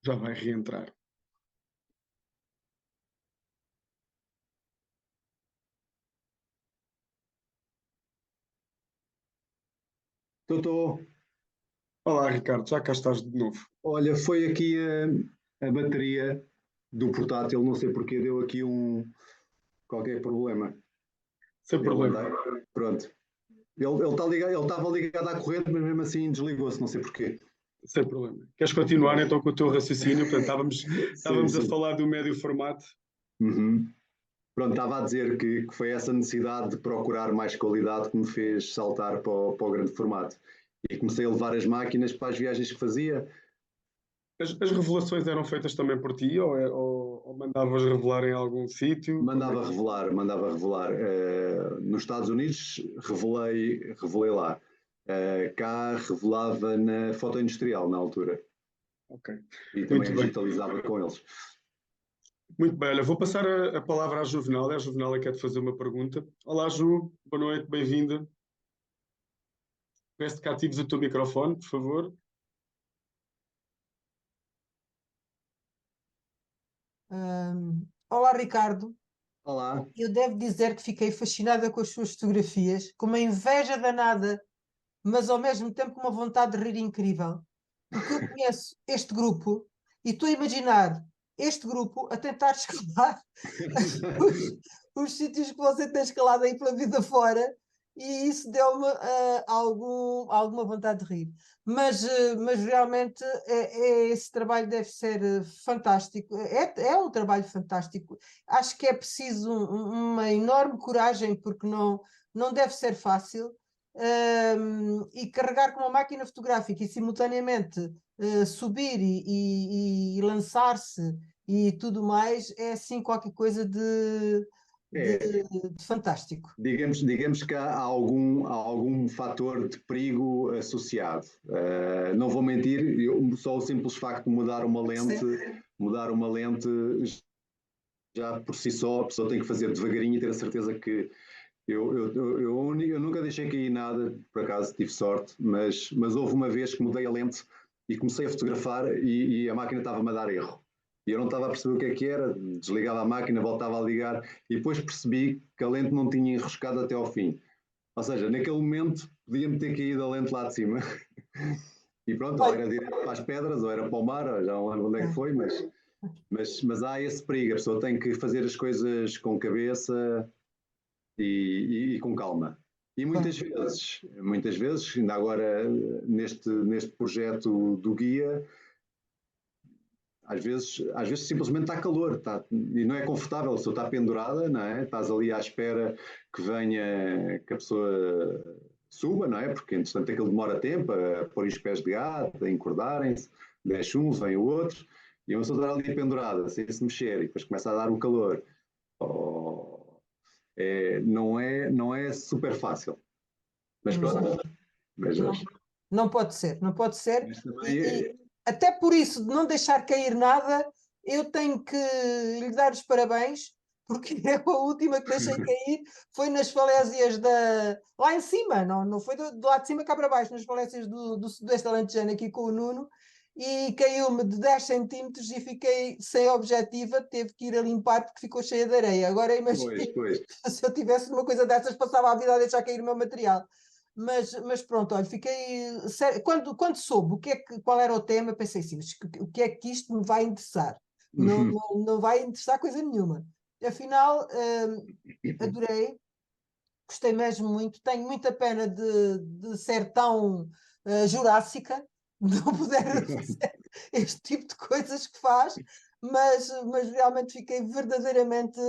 S1: Já vai reentrar.
S2: Estou.
S1: Olá, Ricardo, já cá estás de novo.
S2: Olha, foi aqui a bateria do portátil, não sei porque deu aqui qualquer problema.
S1: Sem problema.
S2: Pronto. Ele estava ligado à corrente, mas mesmo assim desligou-se, não sei porquê.
S1: Sem problema. Queres continuar então com o teu raciocínio? Portanto, estávamos a falar do médio formato.
S2: Uhum. Pronto, estava a dizer que foi essa necessidade de procurar mais qualidade que me fez saltar para o grande formato. E comecei a levar as máquinas para as viagens que fazia.
S1: As revelações eram feitas também por ti ou mandavas revelar em algum sítio?
S2: Mandava revelar. Nos Estados Unidos revelei lá. Cá revelava na foto industrial na altura.
S1: Ok.
S2: E também digitalizava com eles.
S1: Muito bem, olha, vou passar a palavra à Juvenal. É a Juvenal que quer te fazer uma pergunta. Olá, Ju, boa noite, bem-vinda. Peço que atives o teu microfone, por favor.
S4: Olá, Ricardo.
S2: Olá.
S4: Eu devo dizer que fiquei fascinada com as suas fotografias, com uma inveja danada, mas ao mesmo tempo uma vontade de rir incrível. Porque eu conheço este grupo e estou a imaginar este grupo a tentar escalar os sítios que você tem escalado aí pela vida fora, e isso deu-me alguma vontade de rir. Mas realmente esse trabalho deve ser fantástico. É um trabalho fantástico. Acho que é preciso uma enorme coragem, porque não deve ser fácil. E carregar com uma máquina fotográfica e simultaneamente subir e lançar-se e tudo mais, é assim qualquer coisa de,
S2: É,
S4: de fantástico.
S2: digamos que há algum fator de perigo associado. Não vou mentir, só o simples facto de mudar uma lente já por si só, a pessoa tem que fazer devagarinho e ter a certeza que eu nunca deixei cair nada, por acaso tive sorte, mas houve uma vez que mudei a lente e comecei a fotografar e a máquina estava-me a dar erro. E eu não estava a perceber o que era, desligava a máquina, voltava a ligar e depois percebi que a lente não tinha enroscado até ao fim. Ou seja, naquele momento podia-me ter caído a lente lá de cima. E pronto, ou
S4: Olha,
S2: era direto para as pedras, ou era para o mar, já não lembro onde é que foi, mas há esse perigo, a pessoa tem que fazer as coisas com cabeça e com calma. E muitas vezes, ainda agora neste projeto do guia, às vezes simplesmente está calor, e não é confortável, a pessoa está pendurada, não é? Estás ali à espera que a pessoa suba, não é? Porque entretanto aquilo demora tempo a pôr os pés de gato, a encordarem-se, desce um, vem o outro, e a pessoa está ali pendurada, sem se mexer, e depois começa a dar o calor. Oh, não é super fácil. Mas pronto, mas,
S4: não, não pode ser, não pode ser.
S2: mas também
S4: E até por isso, de não deixar cair nada, eu tenho que lhe dar os parabéns, porque a última que deixei cair foi nas falésias lá em cima, não foi do lado de cima cá para baixo, nas falésias do Sudoeste Alentejano, aqui com o Nuno, e caiu-me de 10 centímetros e fiquei sem objetiva, teve que ir a limpar porque ficou cheia de areia. Agora imagine
S2: pois.
S4: se eu tivesse uma coisa dessas, passava a vida a deixar cair o meu material. Mas pronto, olha, fiquei. Quando soube qual era o tema, pensei assim: o que é que isto me vai interessar? Não vai interessar coisa nenhuma. Afinal, adorei, gostei mesmo muito. Tenho muita pena de ser tão jurássica, de não poder fazer este tipo de coisas que faz, mas realmente fiquei verdadeiramente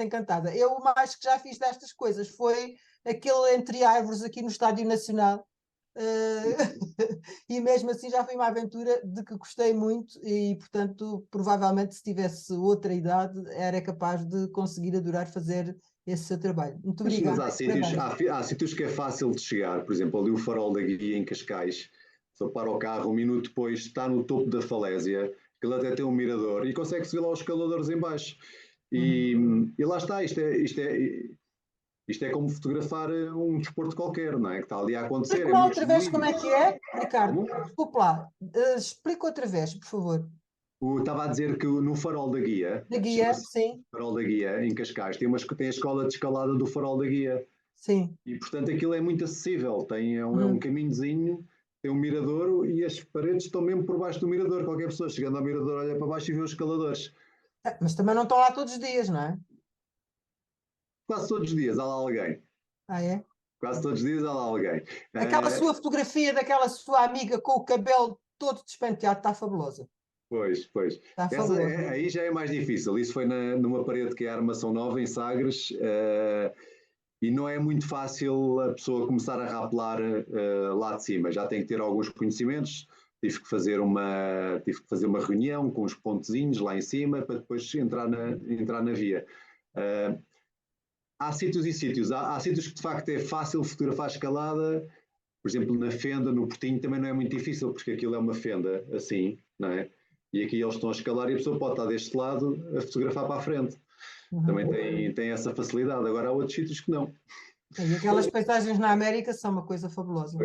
S4: encantada. Eu, o mais que já fiz destas coisas foi aquele entre árvores aqui no Estádio Nacional. E mesmo assim já foi uma aventura de que gostei muito e, portanto, provavelmente se tivesse outra idade era capaz de conseguir adorar fazer esse seu trabalho. Muito
S2: Mas
S4: obrigada. Parabéns.
S2: há sítios que é fácil de chegar, por exemplo, ali o Farol da Guia em Cascais, só para o carro, um minuto depois está no topo da falésia, ele até tem um mirador e consegue-se ver lá os escaladores em baixo. E lá está, isto é como fotografar um desporto qualquer, não é? Que está ali a acontecer,
S4: Explica
S2: é
S4: lá
S2: muito
S4: outra vez como
S2: genuíno.
S4: é que é, Ricardo.
S2: Como?
S4: Desculpe lá. Explica outra vez, por favor.
S2: Estava a dizer que no Farol da Guia,
S4: Da guia,
S2: chama-se
S4: sim,
S2: Farol da Guia, em Cascais, tem a escola de escalada do Farol da Guia.
S4: sim.
S2: E, portanto, aquilo é muito acessível. É um caminhozinho, tem um mirador e as paredes estão mesmo por baixo do mirador. Qualquer pessoa chegando ao mirador olha para baixo e vê os escaladores.
S4: Mas também não estão lá todos os dias, não é?
S2: Quase todos os dias há lá alguém.
S4: Ah, é?
S2: Quase todos os dias há lá alguém.
S4: Aquela sua fotografia daquela sua amiga com o cabelo todo despenteado está fabulosa.
S2: Pois.
S4: Está fabulosa.
S2: Aí já é mais difícil. Isso foi numa parede que é a Armação Nova, em Sagres, e não é muito fácil a pessoa começar a rapelar lá de cima. Já tem que ter alguns conhecimentos. Tive que fazer uma reunião com os pontezinhos lá em cima para depois entrar na via. Há sítios e sítios. Há sítios que de facto é fácil fotografar a escalada. Por exemplo, na Fenda, no Portinho, também não é muito difícil, porque aquilo é uma fenda assim, não é? E aqui eles estão a escalar e a pessoa pode estar deste lado a fotografar para a frente. Também tem essa facilidade. Agora há outros sítios que não.
S4: E aquelas paisagens na América são uma coisa fabulosa.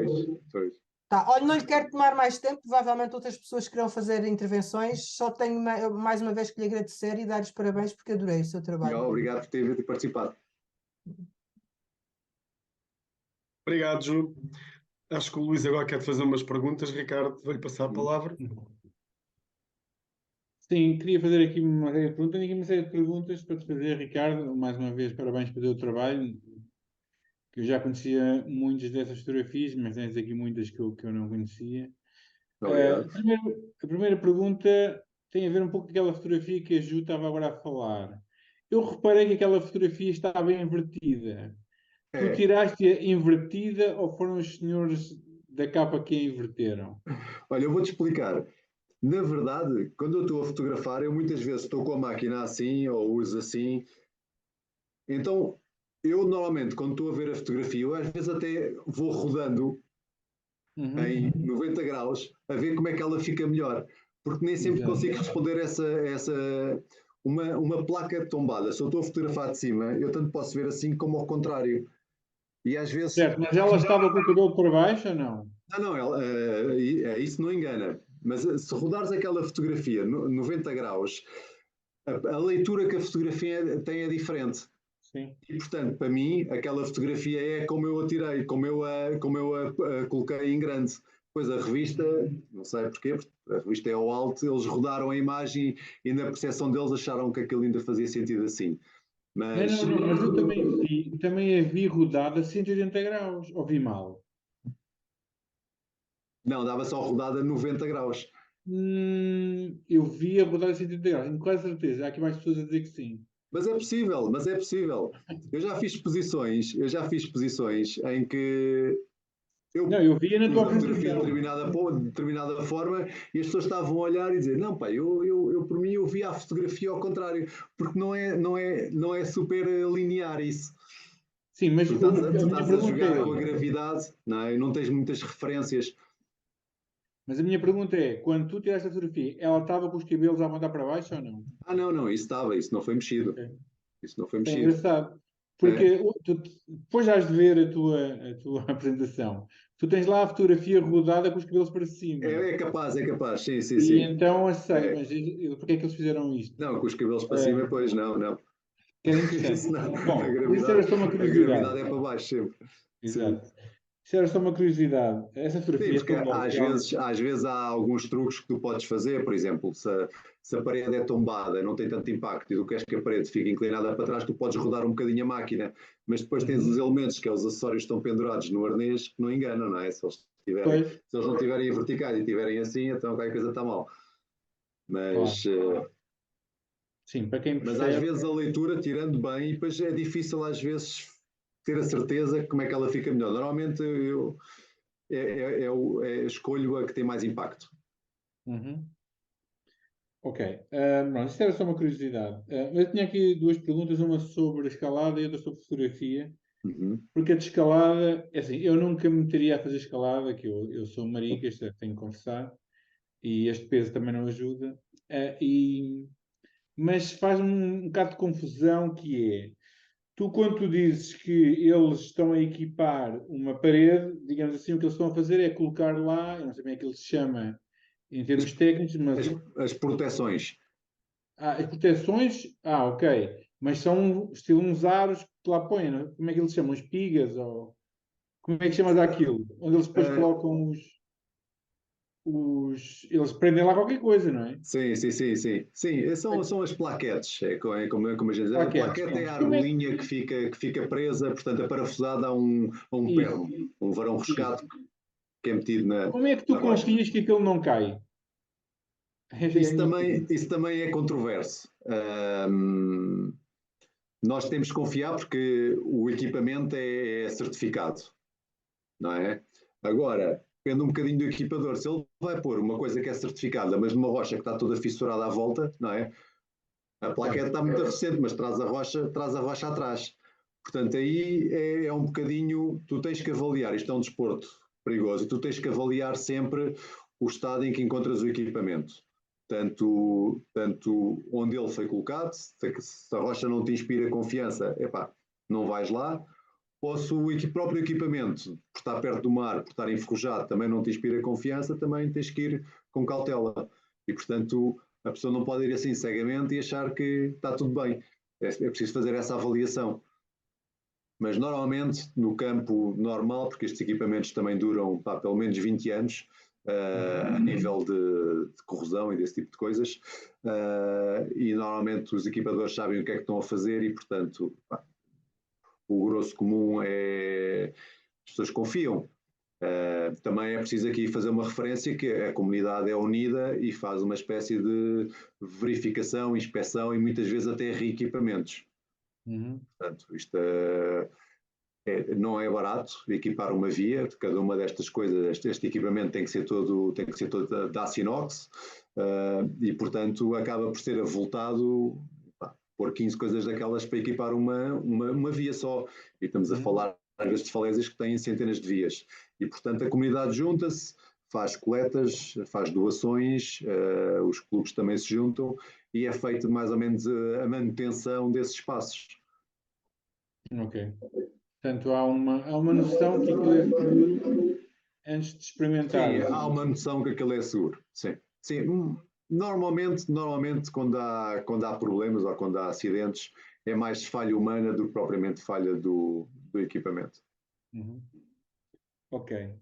S2: Pois.
S4: Tá, olha, não lhe quero tomar mais tempo, provavelmente outras pessoas querão fazer intervenções, só tenho mais uma vez que lhe agradecer e dar os parabéns porque adorei o seu trabalho.
S2: Obrigado por ter participado.
S1: Obrigado, Ju. Acho que o Luís agora quer fazer umas perguntas. Ricardo, vou-lhe passar a palavra.
S3: Sim, queria fazer aqui uma série de perguntas. Tenho aqui uma série de perguntas para te fazer, Ricardo. Mais uma vez, parabéns pelo teu trabalho. eu já conhecia muitas dessas fotografias, mas tens aqui muitas que eu não conhecia.
S2: Obrigado.
S3: A primeira pergunta tem a ver um pouco com aquela fotografia que a Ju estava agora a falar. Eu reparei que aquela fotografia estava invertida. Tu
S2: É,
S3: tiraste-a invertida ou foram os senhores da capa que a inverteram?
S2: olha, eu vou-te explicar. Na verdade, quando eu estou a fotografar, eu muitas vezes estou com a máquina assim ou uso assim. Então, eu normalmente, quando estou a ver a fotografia, eu às vezes até vou rodando em 90 graus a ver como é que ela fica melhor. Porque nem sempre
S3: Exato.
S2: consigo responder uma placa tombada. Se eu estou a fotografar de cima, eu tanto posso ver assim como ao contrário. E às vezes.
S3: Certo, mas ela estava com o cabelo para baixo ou não?
S2: Não, isso não engana. Mas se rodares aquela fotografia 90 graus, a leitura que a fotografia tem é diferente.
S3: Sim.
S2: E, portanto, para mim, aquela fotografia é como eu a tirei, como eu a coloquei em grande. Depois a revista, não sei porquê, porque a revista é ao alto, eles rodaram a imagem e na percepção deles acharam que aquilo ainda fazia sentido assim. Mas
S3: Não, mas eu também a vi rodada a 180 graus. Ouvi mal.
S2: não, dava só rodada 90 graus.
S3: Eu vi a rodada a 180 graus, tenho quase certeza. Há aqui mais pessoas a dizer que sim.
S2: Mas é possível, mas é possível. Eu já fiz posições em que
S3: Não,
S2: eu
S3: eu vi na
S2: pus
S3: tua
S2: a fotografia de
S3: apresentação.
S2: determinada forma e as pessoas estavam a olhar e dizer, não pá, por mim eu vi a fotografia ao contrário, porque não é super linear isso.
S3: Sim, mas
S2: Tu estás
S3: a minha
S2: a
S3: pergunta
S2: jogar com a
S3: é,
S2: gravidade, não é? E não tens muitas referências.
S3: quando tu tiraste a fotografia, ela estava com os cabelos a apontar para baixo ou não?
S2: Não, isso não foi mexido.
S3: Ok.
S2: Isso não foi
S3: É
S2: mexido.
S3: engraçado,
S2: É,
S3: porque depois de ver a tua apresentação, tu tens lá a fotografia rodada com os cabelos para cima.
S2: é capaz, sim, sim,
S3: E
S2: sim.
S3: então eu sei,
S2: É.
S3: mas porquê é que eles fizeram isto?
S2: Não, com os cabelos para cima,
S3: Eh,
S2: pois não, não.
S3: que era
S2: Isso
S3: interessante.
S2: não,
S3: Bom, isso era só uma
S2: a gravidade
S3: curiosidade.
S2: é para baixo sempre. Sim.
S3: Exato. Isso era só uma curiosidade. Essa
S2: Sim,
S3: fotografia é
S2: porque
S3: tombada, realmente.
S2: às vezes há alguns truques que tu podes fazer, por exemplo, se a parede é tombada, não tem tanto impacto e tu queres que a parede fique inclinada para trás, tu podes rodar um bocadinho a máquina, mas depois tens os
S3: Uhum.
S2: elementos, que é os acessórios que estão pendurados no arnês, que não enganam, não é?
S3: Pois,
S2: Se eles não estiverem verticais e estiverem assim, então qualquer coisa está mal.
S3: claro.
S2: Mas,
S3: Sim, para quem
S2: mas às
S3: percebe.
S2: vezes a leitura, tirando bem, e depois é difícil às vezes ter a certeza como é que ela fica melhor. Normalmente escolho a que tem mais impacto.
S3: Uhum. Ok. Pronto, isto era só uma curiosidade. Eu tinha aqui duas perguntas, uma sobre a escalada e outra sobre fotografia.
S2: Uhum.
S3: Porque a de escalada, é assim, eu nunca me meteria a fazer escalada, que eu sou marica, isto tenho que confessar, e este peso também não ajuda. Mas faz-me um bocado de confusão que é, tu quando tu dizes que eles estão a equipar uma parede, digamos assim, o que eles estão a fazer é colocar lá, eu não sei bem como é que ele se chama em
S2: As,
S3: termos técnicos, mas
S2: as proteções.
S3: as proteções, ok, mas são estilo uns aros que lá põem, não é? Como é que eles chamam? Espigas ou como é que chamas aquilo? Onde eles depois
S2: Uh,
S3: colocam eles prendem lá qualquer coisa, não é?
S2: sim, sim, sim, sim. Sim, são as plaquetes. Como a gente diz. A
S3: Plaquetes,
S2: plaquete é
S3: pronto.
S2: a
S3: Como é
S2: argolinha que fica presa, portanto, aparafusada a um
S3: isso,
S2: perno, um varão
S3: isso.
S2: roscado que é metido na,
S3: Como é que tu
S2: na rocha.
S3: confias que aquilo não cai? Essa é a minha pergunta.
S2: Isso também é controverso. Nós temos que confiar porque o equipamento é certificado, não é? Agora, depende um bocadinho do equipador. Se ele vai pôr uma coisa que é certificada, mas numa rocha que está toda fissurada à volta, não é? A plaquete
S3: Claro.
S2: está muito recente, mas traz a rocha atrás. Portanto, aí é um bocadinho. Tu tens que avaliar, isto é um desporto perigoso, e tu tens que avaliar sempre o estado em que encontras o equipamento. Tanto onde ele foi colocado, se a rocha não te inspira confiança, epá, não vais lá. Ou se o próprio equipamento, por estar perto do mar, por estar enferrujado, também não te inspira confiança, também tens que ir com cautela. E, portanto, a pessoa não pode ir assim cegamente e achar que está tudo bem. É preciso fazer essa avaliação. Mas normalmente, no campo normal, porque estes equipamentos também duram pelo menos 20 anos, a nível de corrosão e desse tipo de coisas, e normalmente os equipadores sabem o que é que estão a fazer e, portanto, o grosso comum é as pessoas confiam. Também é preciso aqui fazer uma referência que a comunidade é unida e faz uma espécie de verificação, inspeção e muitas vezes até reequipamentos. Portanto, isto não é barato equipar uma via, cada uma destas coisas, este equipamento tem que ser todo de aço inox, e portanto acaba por ser avultado pôr 15 coisas daquelas para equipar uma via só, e estamos a falar às vezes de falésias que têm centenas de vias, e portanto a comunidade junta-se, faz coletas, faz doações, os clubes também se juntam, e é feito mais ou menos a manutenção desses espaços.
S3: Ok. Portanto, há uma noção que aquilo é seguro antes de experimentar.
S2: Sim, há uma noção que aquilo é seguro. Sim, sim. Normalmente quando há problemas ou quando há acidentes, é mais falha humana do que propriamente falha do equipamento.
S3: Ok.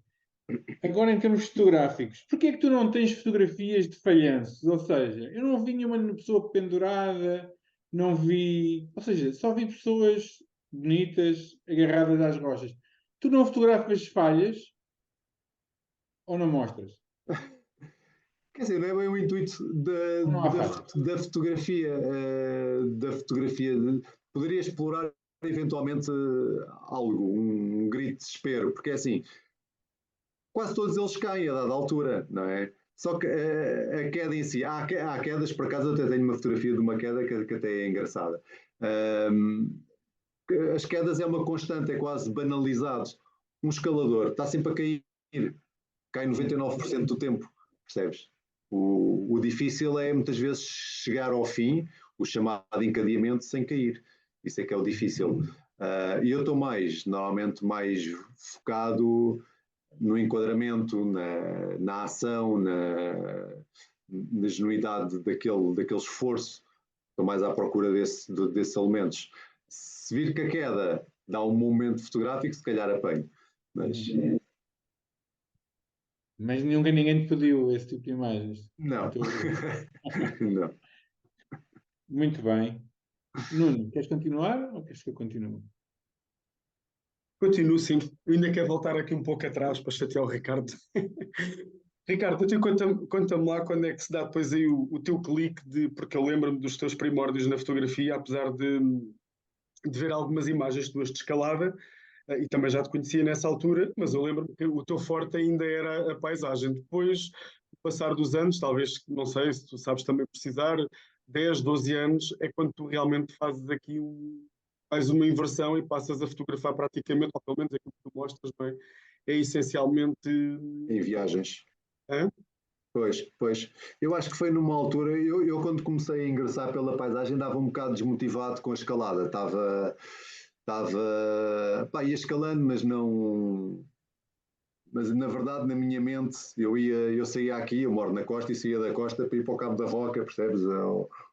S3: Agora, em termos fotográficos, porquê é que tu não tens fotografias de falhanços? Ou seja, eu não vi nenhuma pessoa pendurada, não vi... Ou seja, só vi pessoas bonitas agarradas às rochas. Tu não fotografas falhas ou não mostras?
S2: Quer dizer, não é bem o intuito
S3: Ou não há falhas?
S2: da fotografia. Poderia explorar eventualmente algo, um grito de desespero, porque é assim, quase todos eles caem a dada altura, não é? Só que a queda em si, há quedas, por acaso eu até tenho uma fotografia de uma queda que até é engraçada. As quedas é uma constante, é quase banalizado. Um escalador está sempre a cair, cai 99% do tempo, percebes? O difícil é muitas vezes chegar ao fim, o chamado encadeamento, sem cair. Isso é que é o difícil. E eu estou normalmente mais focado no enquadramento, na ação, na genuidade daquele esforço. Estou mais à procura desses elementos. Se vir que a queda dá um momento fotográfico, se calhar apanho.
S3: Mas ninguém te pediu esse tipo de imagens.
S2: Não.
S3: Então,
S2: Não.
S3: muito bem. Nuno, queres continuar ou queres que eu continue?
S1: Continuo, sim. Eu ainda quero voltar aqui um pouco atrás para chatear o Ricardo. Ricardo, então conta-me lá quando é que se dá depois aí o teu clique porque eu lembro-me dos teus primórdios na fotografia, apesar de ver algumas imagens tuas de escalada, e também já te conhecia nessa altura, mas eu lembro-me que o teu forte ainda era a paisagem. Depois, com o passar dos anos, talvez, não sei se tu sabes também precisar, 10, 12 anos, é quando tu realmente fazes aqui faz uma inversão e passas a fotografar praticamente, ou pelo menos aquilo que tu mostras, não é? É essencialmente.
S2: Em viagens.
S1: Hã?
S2: Pois. Eu acho que foi numa altura, eu quando comecei a ingressar pela paisagem estava um bocado desmotivado com a escalada. Ia escalando, mas não. Mas na verdade, na minha mente, eu saía aqui, eu moro na costa e saía da costa para ir para o Cabo da Roca, percebes?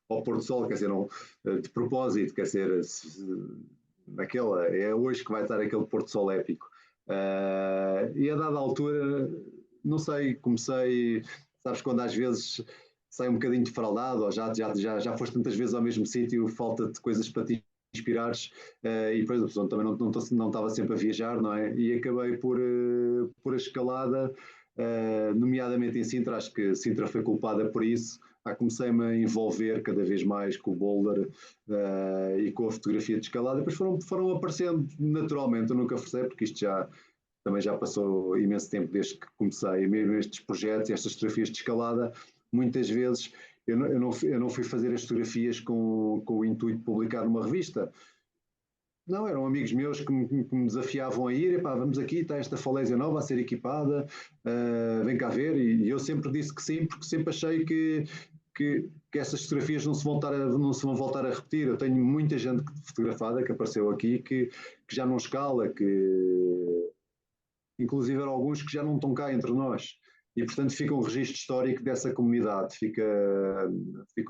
S2: Ao Porto Sol, quer dizer, não, de propósito, quer dizer, é hoje que vai estar aquele Porto Sol épico. E a dada altura, não sei, comecei, sabes, quando às vezes sai um bocadinho defraudado, ou já foste tantas vezes ao mesmo sítio, falta-te coisas para ti inspirares, e depois a pessoa também não estava sempre a viajar, não é? E acabei por a escalada, nomeadamente em Sintra, acho que Sintra foi culpada por isso. Comecei-me a envolver cada vez mais com o boulder e com a fotografia de escalada. Depois foram aparecendo naturalmente, eu nunca forcei, porque isto também já passou imenso tempo desde que comecei, mesmo estes projetos, estas fotografias de escalada, muitas vezes eu não fui fazer as fotografias com o intuito de publicar numa revista. Não, eram amigos meus que me desafiavam a ir, epá, vamos aqui, está esta falésia nova a ser equipada, vem cá ver, e eu sempre disse que sim, porque sempre achei que essas fotografias não se vão voltar a repetir. Eu tenho muita gente fotografada que apareceu aqui que já não escala, que inclusive alguns que já não estão cá entre nós. E, portanto, fica um registro histórico dessa comunidade, fica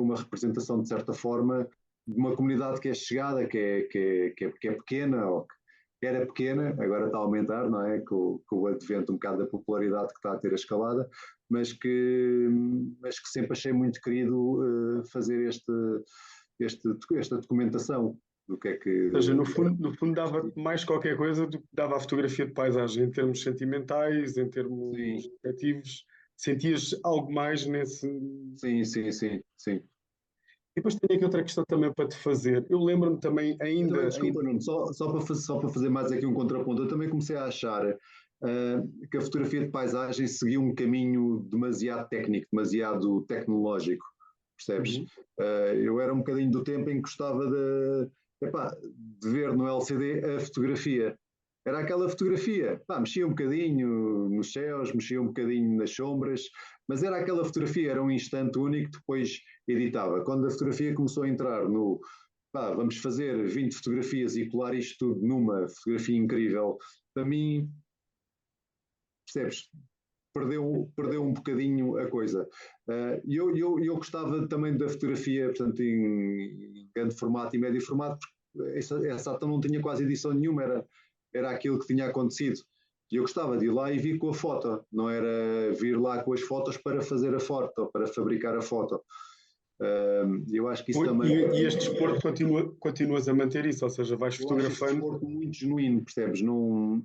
S2: uma representação, de certa forma, de uma comunidade que é chegada, que é pequena, ou que era pequena, agora está a aumentar, não é? Com o advento um bocado da popularidade que está a ter a escalada, mas que sempre achei muito querido fazer esta documentação. do que é que...
S1: Ou seja, no fundo dava-te mais qualquer coisa do que dava a fotografia de paisagem, em termos sentimentais, em termos
S2: Sim,
S1: afetivos. Sentias algo mais nesse.
S2: sim.
S1: E depois tenho aqui outra questão também para te fazer. Eu lembro-me também
S2: Eu também,
S1: ainda.
S2: desculpa, Nuno, só para fazer mais aqui um contraponto, eu também comecei a achar que a fotografia de paisagem seguia um caminho demasiado técnico, demasiado tecnológico, percebes?
S1: Uhum.
S2: Eu era um bocadinho do tempo em que gostava de ver no LCD a fotografia. Era aquela fotografia, pá, mexia um bocadinho nos céus, mexia um bocadinho nas sombras, mas era aquela fotografia, era um instante único, depois editava. Quando a fotografia começou a entrar no, pá, vamos fazer 20 fotografias e colar isto tudo numa fotografia incrível, para mim, percebes? Perdeu um bocadinho a coisa. E eu gostava também da fotografia, portanto, em grande formato e médio formato, porque essa ata não tinha quase edição nenhuma, era aquilo que tinha acontecido. E eu gostava de ir lá e vir com a foto, não era vir lá com as fotos para fazer a foto, para fabricar a foto. Eu acho que isso também.
S1: E este desporto continuas a manter isso, ou seja, vais
S2: Eu acho este
S1: fotografando.
S2: desporto muito genuíno, percebes? Não,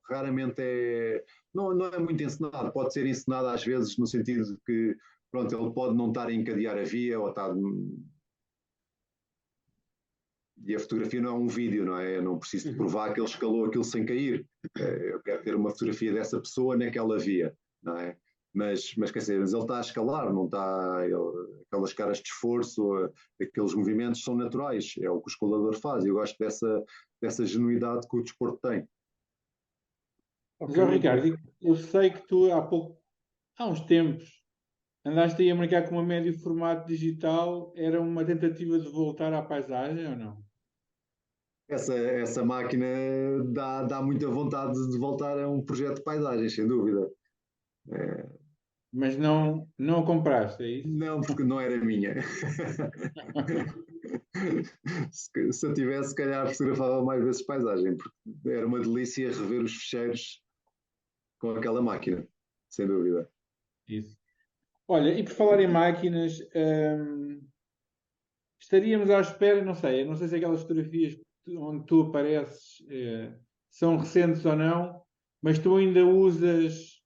S2: raramente é. Não é muito encenado, pode ser encenado às vezes no sentido de que, pronto, ele pode não estar a encadear a via ou estar. E a fotografia não é um vídeo, não é? Eu não preciso de provar que ele escalou aquilo sem cair. Eu quero ter uma fotografia dessa pessoa naquela via, não é? Mas quer dizer, mas ele está a escalar, não está. Aquelas caras de esforço, aqueles movimentos são naturais, é o que o escalador faz. Eu gosto dessa genuidade que o desporto tem.
S3: Mas, ó, Ricardo, eu sei que tu há uns tempos, andaste aí a marcar com uma médio formato digital, era uma tentativa de voltar à paisagem ou não?
S2: Essa máquina dá muita vontade de voltar a um projeto de paisagens, sem dúvida.
S3: Mas não a compraste, é isso?
S2: Não, porque não era minha. Se eu tivesse, se calhar fotografava mais vezes paisagem, porque era uma delícia rever os fecheiros com aquela máquina, sem dúvida.
S3: Isso. Olha, e por falar em máquinas, estaríamos à espera, não sei se aquelas fotografias onde tu apareces são recentes ou não, mas tu ainda usas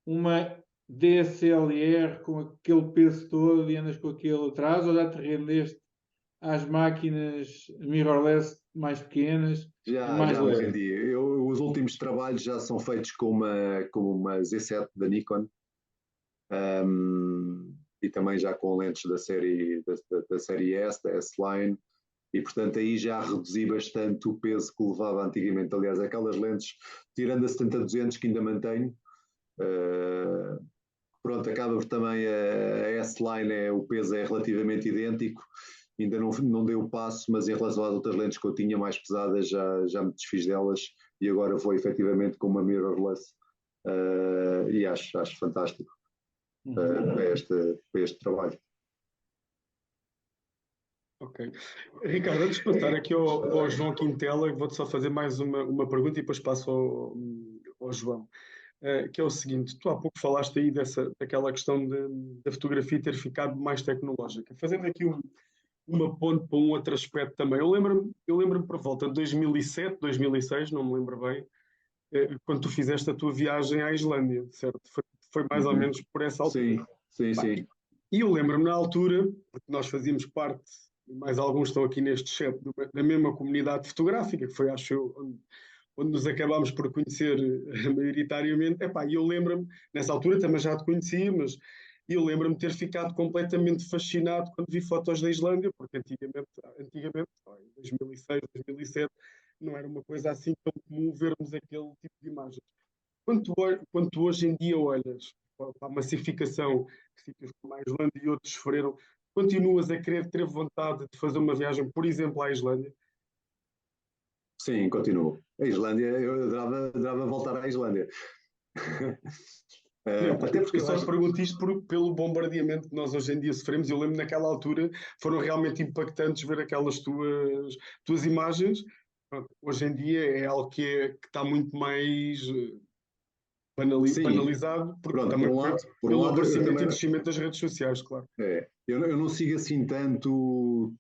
S3: uma DSLR com aquele peso todo e andas com aquele atrás, ou já te rendeste às máquinas mirrorless mais pequenas e mais
S2: Já me
S3: leves?
S2: rendi. Os últimos trabalhos já são feitos com uma Z7 da Nikon, e também já com lentes da série S, da S-Line, e portanto aí já reduzi bastante o peso que levava antigamente. Aliás, aquelas lentes, tirando a 70-200 que ainda mantenho, pronto, acaba por também a S-Line, o peso é relativamente idêntico, ainda não dei o passo, mas em relação às outras lentes que eu tinha mais pesadas já me desfiz delas e agora vou efetivamente com uma mirrorless, e acho fantástico para este trabalho.
S1: Ok. Ricardo, antes de passar aqui ao João Quintela, vou-te só fazer mais uma pergunta e depois passo ao João. Que é o seguinte, tu há pouco falaste aí daquela questão da fotografia ter ficado mais tecnológica. Fazendo aqui uma ponte para um outro aspecto também. Eu lembro-me por volta de 2007, 2006, não me lembro bem, quando tu fizeste a tua viagem à Islândia, certo? Foi mais ou menos por essa altura.
S2: Sim.
S1: E eu lembro-me na altura, porque nós fazíamos parte, mais alguns estão aqui neste chat, da mesma comunidade fotográfica, que foi, acho eu, onde nos acabámos por conhecer maioritariamente. Epá, e eu lembro-me, nessa altura também já te conhecia, mas eu lembro-me de ter ficado completamente fascinado quando vi fotos da Islândia, porque antigamente em 2006, 2007, não era uma coisa assim tão comum vermos aquele tipo de imagens. Quando tu hoje em dia olhas para a massificação que sítios como a Islândia e outros sofreram, continuas a querer ter vontade de fazer uma viagem, por exemplo, à Islândia?
S2: Sim, continuo. A Islândia, eu adorava voltar à Islândia. Até porque
S1: eu só te pergunto isto pelo bombardeamento que nós hoje em dia sofremos. Eu lembro naquela altura foram realmente impactantes ver aquelas tuas imagens. Hoje em dia é algo que está muito mais banalizado, porque
S2: pronto,
S1: também pelo
S2: lado,
S1: aparecimento e crescimento das redes sociais, claro.
S2: Eu não sigo assim tanto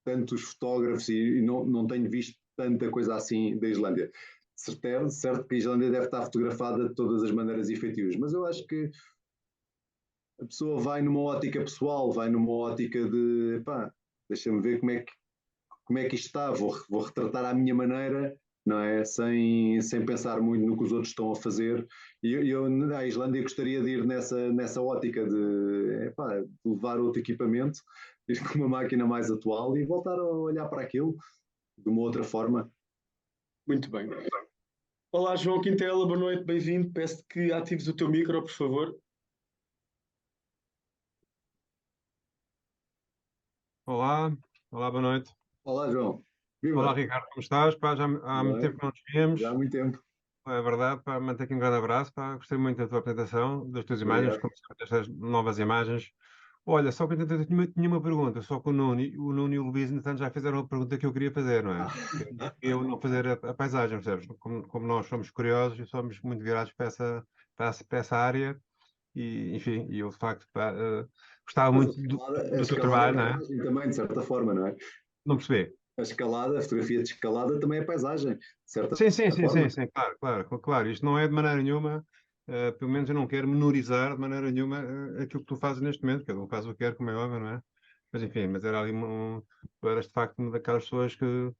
S2: tantos fotógrafos e não tenho visto tanta coisa assim da Islândia. Certo que a Islândia deve estar fotografada de todas as maneiras efetivas, mas eu acho que a pessoa vai numa ótica pessoal, vai numa ótica de, pá, deixa-me ver como é que isto está, vou retratar à minha maneira, não é? Sem pensar muito no que os outros estão a fazer. E eu à Islândia gostaria de ir nessa ótica de levar outro equipamento, ir com uma máquina mais atual e voltar a olhar para aquilo de uma outra forma.
S1: Muito bem. Olá, João Quintela, boa noite, bem-vindo. Peço que atives o teu micro, por favor.
S5: Olá, boa noite.
S2: Olá, João. Viva.
S5: Olá, Ricardo, como estás? Pá, já há muito tempo que não nos víamos.
S2: Já há muito tempo.
S5: É verdade, pá, mantém aqui um grande abraço. Pá, gostei muito da tua apresentação, das tuas imagens, como sempre, destas novas imagens. Olha, só que eu tinha uma pergunta, só que o Nuno e o Luís, entretanto, já fizeram a pergunta que eu queria fazer, não é? Eu não fazer a paisagem, percebes? Como nós somos curiosos e somos muito virados para essa área, e enfim, eu de facto gostava muito do teu trabalho, não é?
S2: Também, de certa forma, não é?
S5: Não percebi.
S2: A fotografia de escalada também é paisagem, certo?
S5: Sim, claro. Isto não é de maneira nenhuma, pelo menos eu não quero menorizar de maneira nenhuma aquilo que tu fazes neste momento, cada um faz o que quer, como é óbvio, não é? Mas enfim, era ali tu eras de facto uma daquelas pessoas que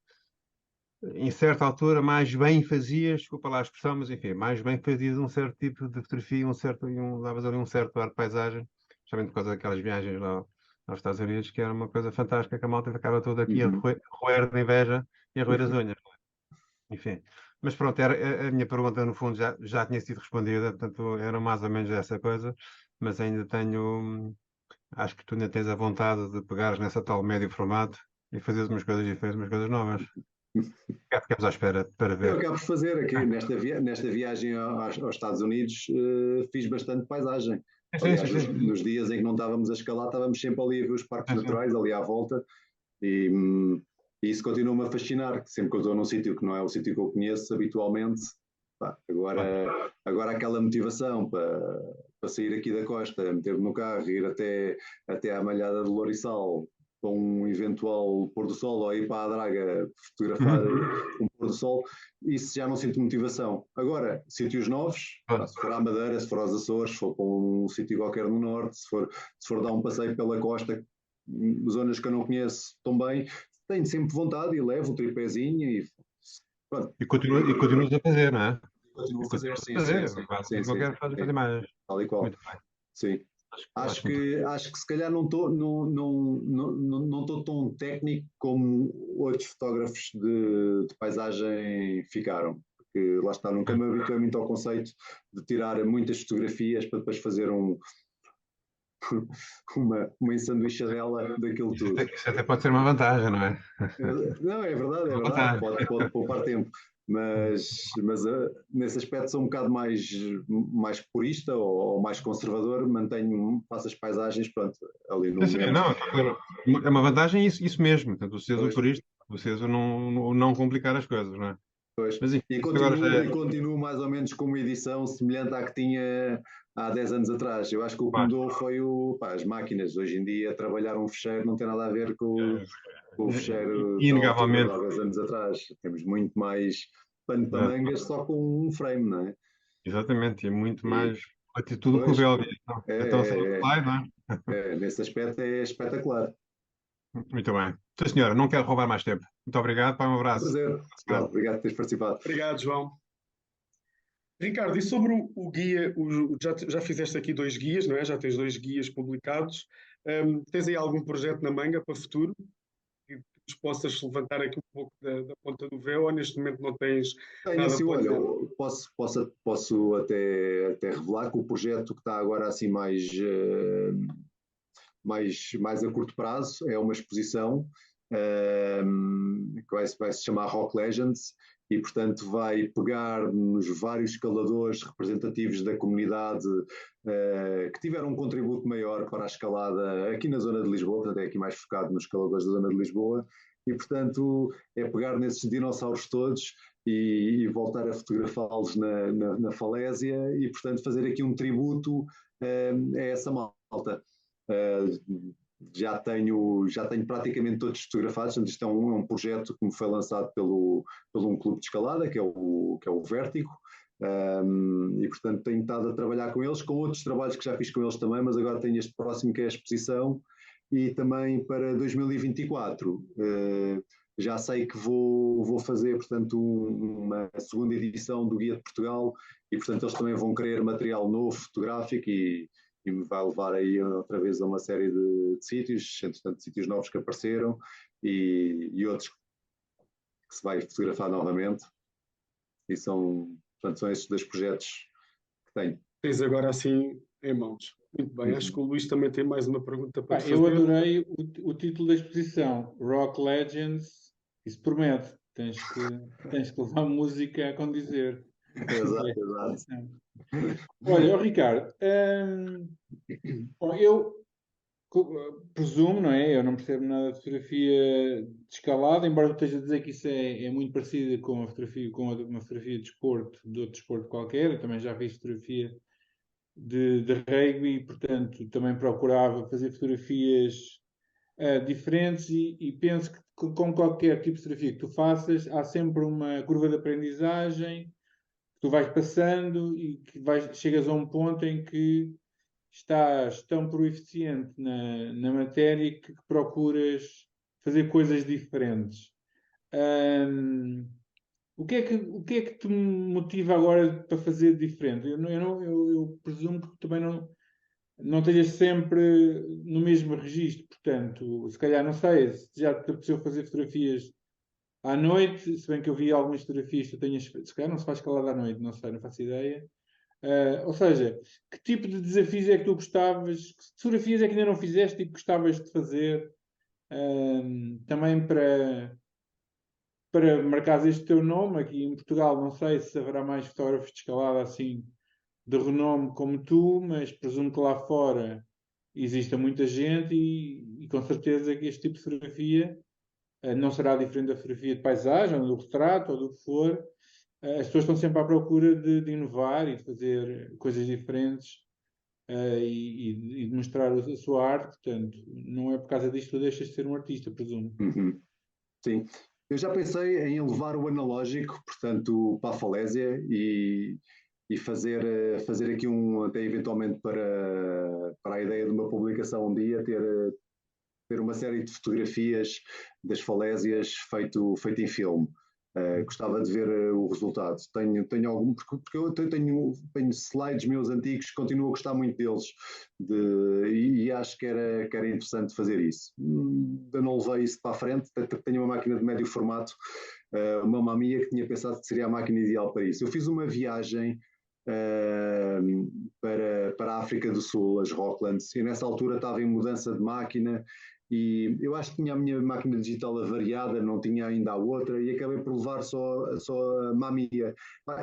S5: em certa altura mais bem fazias, desculpa lá a expressão, mas enfim, mais bem fazias um certo tipo de fotografia, davas ali um certo ar de paisagem, justamente por causa daquelas viagens lá aos Estados Unidos, que era uma coisa fantástica, que a malta ficava toda aqui a roer de inveja e a roer as unhas. Enfim, mas pronto, a minha pergunta no fundo já tinha sido respondida, portanto era mais ou menos essa coisa, mas ainda acho que tu ainda tens a vontade de pegares nessa tal médio formato e fazeres umas coisas diferentes, umas coisas novas. Ficamos à espera para ver.
S2: Eu acabo de fazer aqui, nesta viagem aos Estados Unidos, fiz bastante paisagem. Aliás, nos dias em que não estávamos a escalar, estávamos sempre ali a ver os parques naturais, ali à volta, e isso continua-me a fascinar, sempre que eu estou num sítio que não é o sítio que eu conheço habitualmente, agora aquela motivação para sair aqui da costa, meter-me no carro, ir até à Malhada de Lourissal, para um eventual pôr do sol, ou ir para a Draga fotografar um pôr do sol, isso já não sinto motivação. Agora, sítios novos, se for à Madeira, se for aos Açores, se for para um sítio qualquer no norte, se for dar um passeio pela costa, zonas que eu não conheço tão bem, tenho sempre vontade e levo o tripézinho e pronto.
S5: E continuas a fazer, não é?
S2: Continuo a fazer, sim.
S5: Qualquer fazer mais.
S2: Tal e qual.
S5: Muito bem.
S2: Sim. Acho que se calhar não estou tão técnico como outros fotógrafos de paisagem ficaram. Porque lá está, nunca me habituei muito ao conceito de tirar muitas fotografias para depois fazer uma ensanduichadela daquilo tudo.
S5: Isso até pode ser uma vantagem, não é?
S2: Não, é verdade. Pode poupar tempo. Mas nesse aspecto sou um bocado mais purista ou mais conservador, faço as paisagens, pronto, ali no momento.
S5: Não, é uma vantagem isso mesmo, portanto, o seres o purista, o seres o não complicar as coisas, não é?
S2: Pois.
S5: Mas, enfim,
S2: e continuo mais ou menos com uma edição semelhante à que tinha há 10 anos atrás. Eu acho que o que mudou foi as máquinas. Hoje em dia, trabalhar um fecheiro não tem nada a ver com o fecheiro
S5: inegavelmente
S2: há 10 anos atrás. Temos muito mais pano para mangas só com um frame, não é?
S5: Exatamente, e muito mais atitude que o Belga.
S2: Nesse aspecto é espetacular.
S5: Muito bem. Então, senhora, não quero roubar mais tempo. Muito obrigado, um abraço.
S2: Prazer. Obrigado por teres participado.
S1: Obrigado, João. Ricardo, e sobre o guia, já fizeste aqui 2 guias, não é? Já tens 2 guias publicados. Tens aí algum projeto na manga para o futuro? Que nos possas levantar aqui um pouco da ponta do véu, ou neste momento não tens nada
S2: assim,
S1: para dizer?
S2: Olha, posso até revelar que o projeto que está agora assim mais a curto prazo é uma exposição que vai se chamar Rock Legends e, portanto, vai pegar nos vários escaladores representativos da comunidade que tiveram um contributo maior para a escalada aqui na zona de Lisboa, portanto é aqui mais focado nos escaladores da zona de Lisboa e, portanto, é pegar nesses dinossauros todos e voltar a fotografá-los na falésia e, portanto, fazer aqui um tributo a essa malta. já tenho praticamente todos fotografados. Portanto, isto é um projeto que me foi lançado pelo um clube de escalada, que é o Vértigo. E portanto tenho estado a trabalhar com eles, com outros trabalhos que já fiz com eles também, mas agora tenho este próximo que é a exposição, e também para 2024 já sei que vou fazer, portanto, uma segunda edição do Guia de Portugal, e portanto eles também vão querer material novo, fotográfico, e me vai levar aí outra vez a uma série de sítios, entretanto sítios novos que apareceram, e outros que se vai fotografar novamente, e portanto, são esses 2 projetos que tenho.
S1: Tens agora assim em mãos. Muito bem, acho que o Luís também tem mais uma pergunta para te
S3: Eu
S1: fazer.
S3: adorei o título da exposição, Rock Legends. Isso promete. Tens que levar música a condizer.
S2: Exato.
S3: Olha, Ricardo, bom, eu presumo, não é? Eu não percebo nada de fotografia de escalada, embora eu esteja a dizer que isso é muito parecido com uma fotografia de desporto, de outro desporto qualquer. Eu também já fiz fotografia de rugby, portanto, também procurava fazer fotografias diferentes, e penso que com qualquer tipo de fotografia que tu faças, há sempre uma curva de aprendizagem que tu vais passando, e que chegas a um ponto em que estás tão proficiente na matéria que procuras fazer coisas diferentes. O que é que te motiva agora para fazer diferente? Eu presumo que também não estejas sempre no mesmo registro, portanto, se calhar, não sei, se já te apeteceu fazer fotografias à noite, se bem que eu vi algumas fotografias que tu tenhas, se calhar não se faz escalada à noite, não sei, não faço ideia. Ou seja, que tipo de desafios é que tu gostavas, que fotografias é que ainda não fizeste e que gostavas de fazer, também para marcares este teu nome aqui em Portugal? Não sei se haverá mais fotógrafos de escalada assim de renome como tu, mas presumo que lá fora exista muita gente, e com certeza que este tipo de fotografia não será diferente da fotografia de paisagem, ou do retrato, ou do que for. As pessoas estão sempre à procura de inovar e de fazer coisas diferentes, e de mostrar a sua arte. Portanto, não é por causa disto que tu deixas de ser um artista, presumo.
S2: Sim, eu já pensei em levar o analógico, portanto, para a falésia, e fazer aqui até eventualmente para a ideia de uma publicação um dia, ter uma série de fotografias das falésias feito em filme. Gostava de ver o resultado. Tenho algum, porque eu tenho slides meus antigos, continuo a gostar muito deles, e acho que era interessante fazer isso. Eu não levei isso para a frente. Tenho uma máquina de médio formato, uma Mamiya, que tinha pensado que seria a máquina ideal para isso. Eu fiz uma viagem para a África do Sul, as Rocklands, e nessa altura estava em mudança de máquina, e eu acho que tinha a minha máquina digital avariada, não tinha ainda a outra, e acabei por levar só a Mamiya,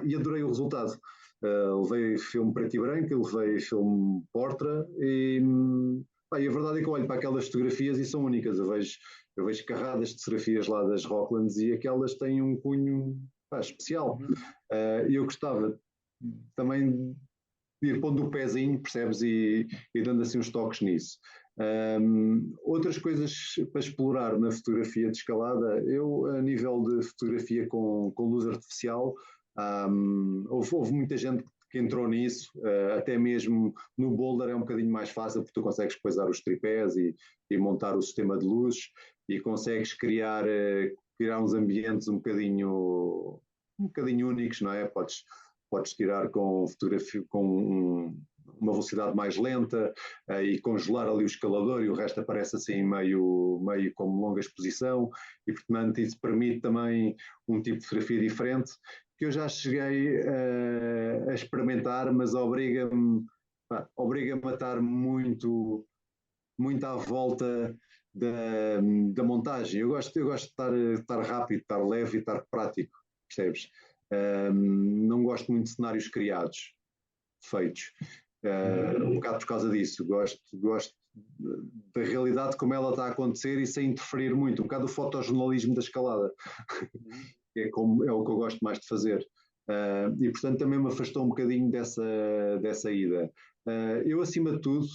S2: e adorei o resultado. Levei filme preto e branco, levei filme portra, e a verdade é que olho para aquelas fotografias e são únicas. Eu vejo carradas de fotografias lá das Rocklands, e aquelas têm um cunho especial. E eu gostava também de ir pondo o pezinho, percebes, e dando assim uns toques nisso. Outras coisas para explorar na fotografia de escalada, eu, a nível de fotografia com luz artificial, houve muita gente que entrou nisso, até mesmo no boulder é um bocadinho mais fácil, porque tu consegues coisar os tripés e montar o sistema de luzes, e consegues criar uns ambientes um bocadinho únicos, não é? Podes tirar com fotografia, com uma velocidade mais lenta, e congelar ali o escalador, e o resto aparece assim meio como longa exposição, e portanto isso permite também um tipo de fotografia diferente, que eu já cheguei a experimentar, mas obriga-me a estar muito à volta da montagem. Eu gosto de estar rápido, estar leve e estar prático, percebes? Não gosto muito de cenários criados, feitos. Um bocado por causa disso. Gosto da realidade como ela está a acontecer, e sem interferir muito. Um bocado o fotojornalismo da escalada, que é o que eu gosto mais de fazer. E portanto também me afastou um bocadinho dessa ida. Eu, acima de tudo,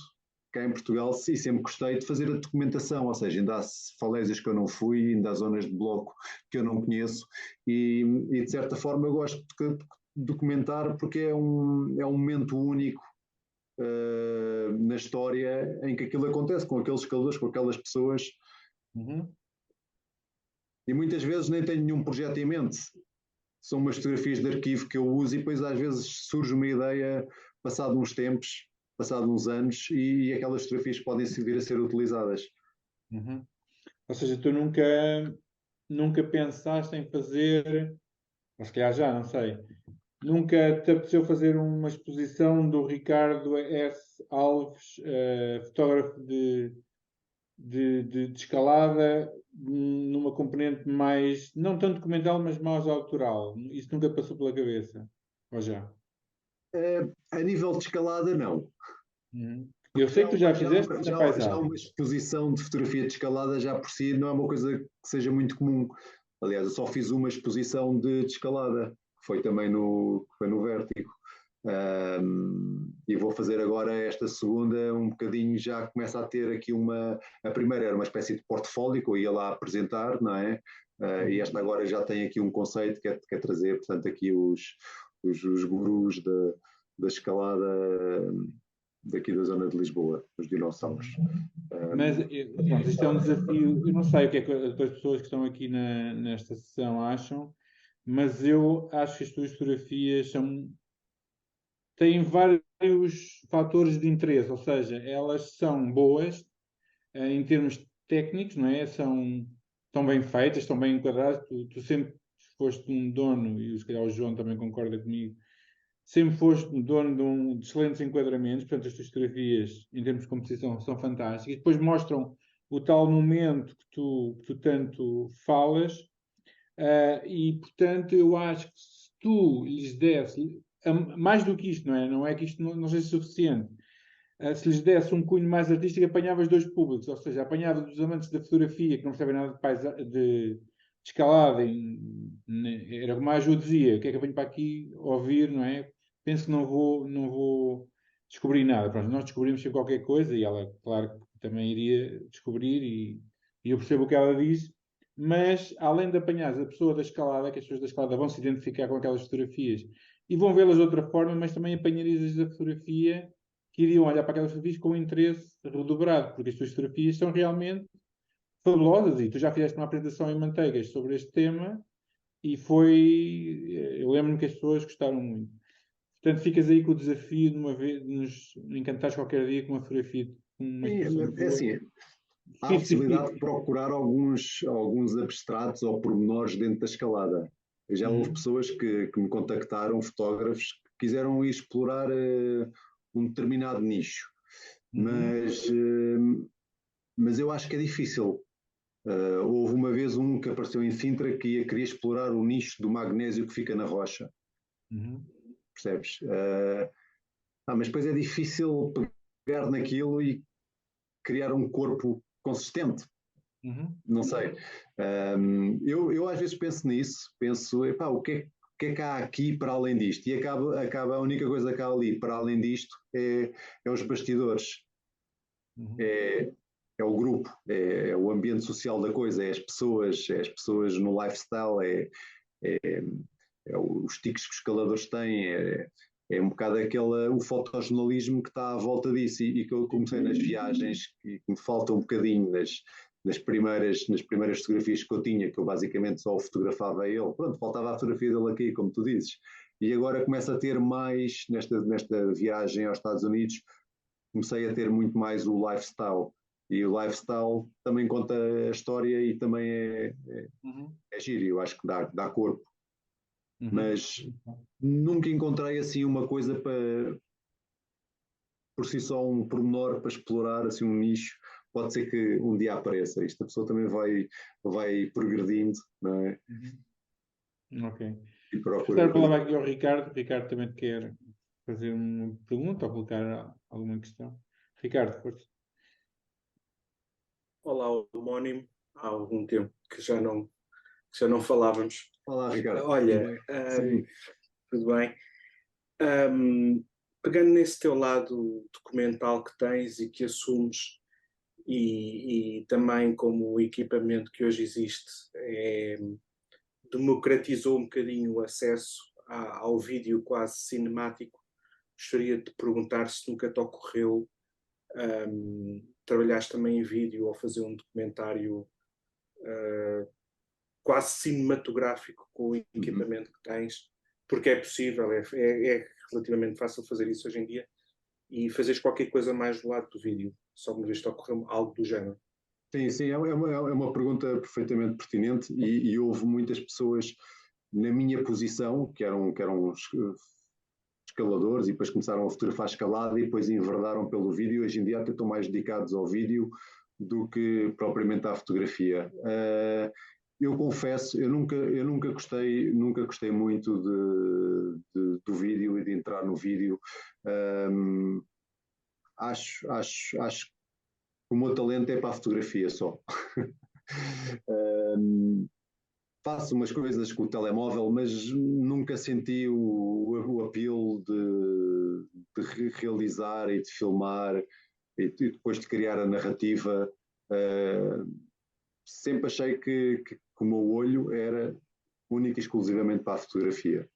S2: cá em Portugal, e sempre gostei de fazer a documentação, ou seja, ainda há falésias que eu não fui, ainda há zonas de bloco que eu não conheço, e de certa forma eu gosto de documentar porque é um momento único na história em que aquilo acontece, com aqueles escaladores, com aquelas pessoas, e muitas vezes nem tenho nenhum projeto em mente. São umas fotografias de arquivo que eu uso e depois às vezes surge uma ideia passado uns tempos, passado uns anos, e aquelas fotografias podem vir a ser utilizadas.
S3: Ou seja, tu nunca pensaste em fazer, ou se calhar já, não sei, nunca te apeteceu fazer uma exposição do Ricardo S. Alves, fotógrafo de escalada, numa componente mais, não tanto documental, mas mais autoral? Isso nunca passou pela cabeça? Ou já?
S2: A nível de escalada, não.
S3: Eu sei que tu já fizeste na
S2: Já
S3: paisagem.
S2: uma exposição de fotografia de escalada já por si não é uma coisa que seja muito comum. Aliás, eu só fiz uma exposição de escalada, que foi também no Vértigo. E vou fazer agora esta segunda, um bocadinho, já começa a ter aqui a primeira era uma espécie de portfólio que eu ia lá apresentar, não é? E esta agora já tem aqui um conceito que é trazer, portanto, aqui os gurus da escalada daqui da zona de Lisboa, os dinossauros.
S3: Mas pronto, isto é um desafio. Eu não sei o que é que as pessoas que estão aqui nesta sessão acham, mas eu acho que as tuas fotografias têm vários fatores de interesse, ou seja, elas são boas em termos técnicos, não é? Estão bem feitas, estão bem enquadradas. Tu sempre foste um dono, e se calhar o João também concorda comigo, sempre foste um dono de excelentes enquadramentos. Portanto, as tuas fotografias, em termos de composição, são fantásticas. Depois mostram o tal momento que tu tanto falas, e, portanto, eu acho que se tu lhes desse, mais do que isto, não é? Não é que isto não seja suficiente. Se lhes desse um cunho mais artístico, apanhavas dois públicos, ou seja, apanhavas os amantes da fotografia que não percebem nada de escalada, era como a Ju dizia, o que é que eu venho para aqui ouvir, não é? Penso que não vou descobrir nada. Pronto, nós descobrimos sempre qualquer coisa e ela, claro, que também iria descobrir, e eu percebo o que ela diz, mas além de apanhar a pessoa da escalada, que as pessoas da escalada vão se identificar com aquelas fotografias e vão vê-las de outra forma, mas também apanharias as da fotografia que iriam olhar para aquelas fotografias com interesse redobrado, porque as tuas fotografias são realmente fabulosas, e tu já fizeste uma apresentação em Manteigas sobre este tema e eu lembro-me que as pessoas gostaram muito. Portanto, ficas aí com o desafio de uma vez, de nos encantares qualquer dia com uma fotografia, com uma exposição
S2: É assim, há a possibilidade de procurar alguns abstratos ou pormenores dentro da escalada. Já houve pessoas que me contactaram, fotógrafos, que quiseram ir explorar um determinado nicho, mas eu acho que é difícil. Houve uma vez um que apareceu em Sintra que queria explorar o nicho do magnésio que fica na rocha. Percebes? Mas depois é difícil pegar naquilo e criar um corpo consistente. Não sei. Eu às vezes penso nisso, epá, o que é que há aqui para além disto? E acaba a única coisa que há ali para além disto é os bastidores. É o grupo, é o ambiente social da coisa, é as pessoas no lifestyle, é os tiques que os escaladores têm, é um bocado o fotojornalismo que está à volta disso, e que eu comecei nas viagens, e que me falta um bocadinho nas primeiras fotografias que eu tinha, que eu basicamente só fotografava ele. Pronto, faltava a fotografia dele aqui, como tu dizes. E agora começo a ter mais, nesta viagem aos Estados Unidos, comecei a ter muito mais o lifestyle. E o lifestyle também conta a história e também é giro, eu acho que dá corpo. Mas nunca encontrei assim uma coisa por si só, um pormenor para explorar, assim um nicho. Pode ser que um dia apareça. Isto a pessoa também vai progredindo, não é?
S3: Ok.
S2: E procura.
S3: Vou dar a palavra aqui ao Ricardo. O Ricardo também te quer fazer uma pergunta ou colocar alguma questão. Ricardo, força.
S6: Olá, homónimo. Há algum tempo que já não falávamos.
S2: Olá, Ricardo.
S6: Olha, tudo bem? pegando nesse teu lado documental que tens e que assumes, e também como o equipamento que hoje existe democratizou um bocadinho o acesso ao vídeo quase cinemático, gostaria de te perguntar se nunca te ocorreu trabalhares também em vídeo ou fazer um documentário quase cinematográfico com o equipamento que tens, porque é possível, é relativamente fácil fazer isso hoje em dia, e fazeres qualquer coisa mais do lado do vídeo, se alguma vez te ocorreu algo do género.
S2: Sim, é uma pergunta perfeitamente pertinente e houve muitas pessoas na minha posição, que eram escaladores, e depois começaram a fotografar escalada e depois enverdaram pelo vídeo. Hoje em dia até estão mais dedicados ao vídeo do que propriamente à fotografia. Eu confesso, eu nunca gostei muito do vídeo e de entrar no vídeo. Acho que o meu talento é para a fotografia só. Faço umas coisas com o telemóvel, mas nunca senti o apelo de realizar e de filmar e depois de criar a narrativa. Sempre achei que o meu olho era único e exclusivamente para a fotografia.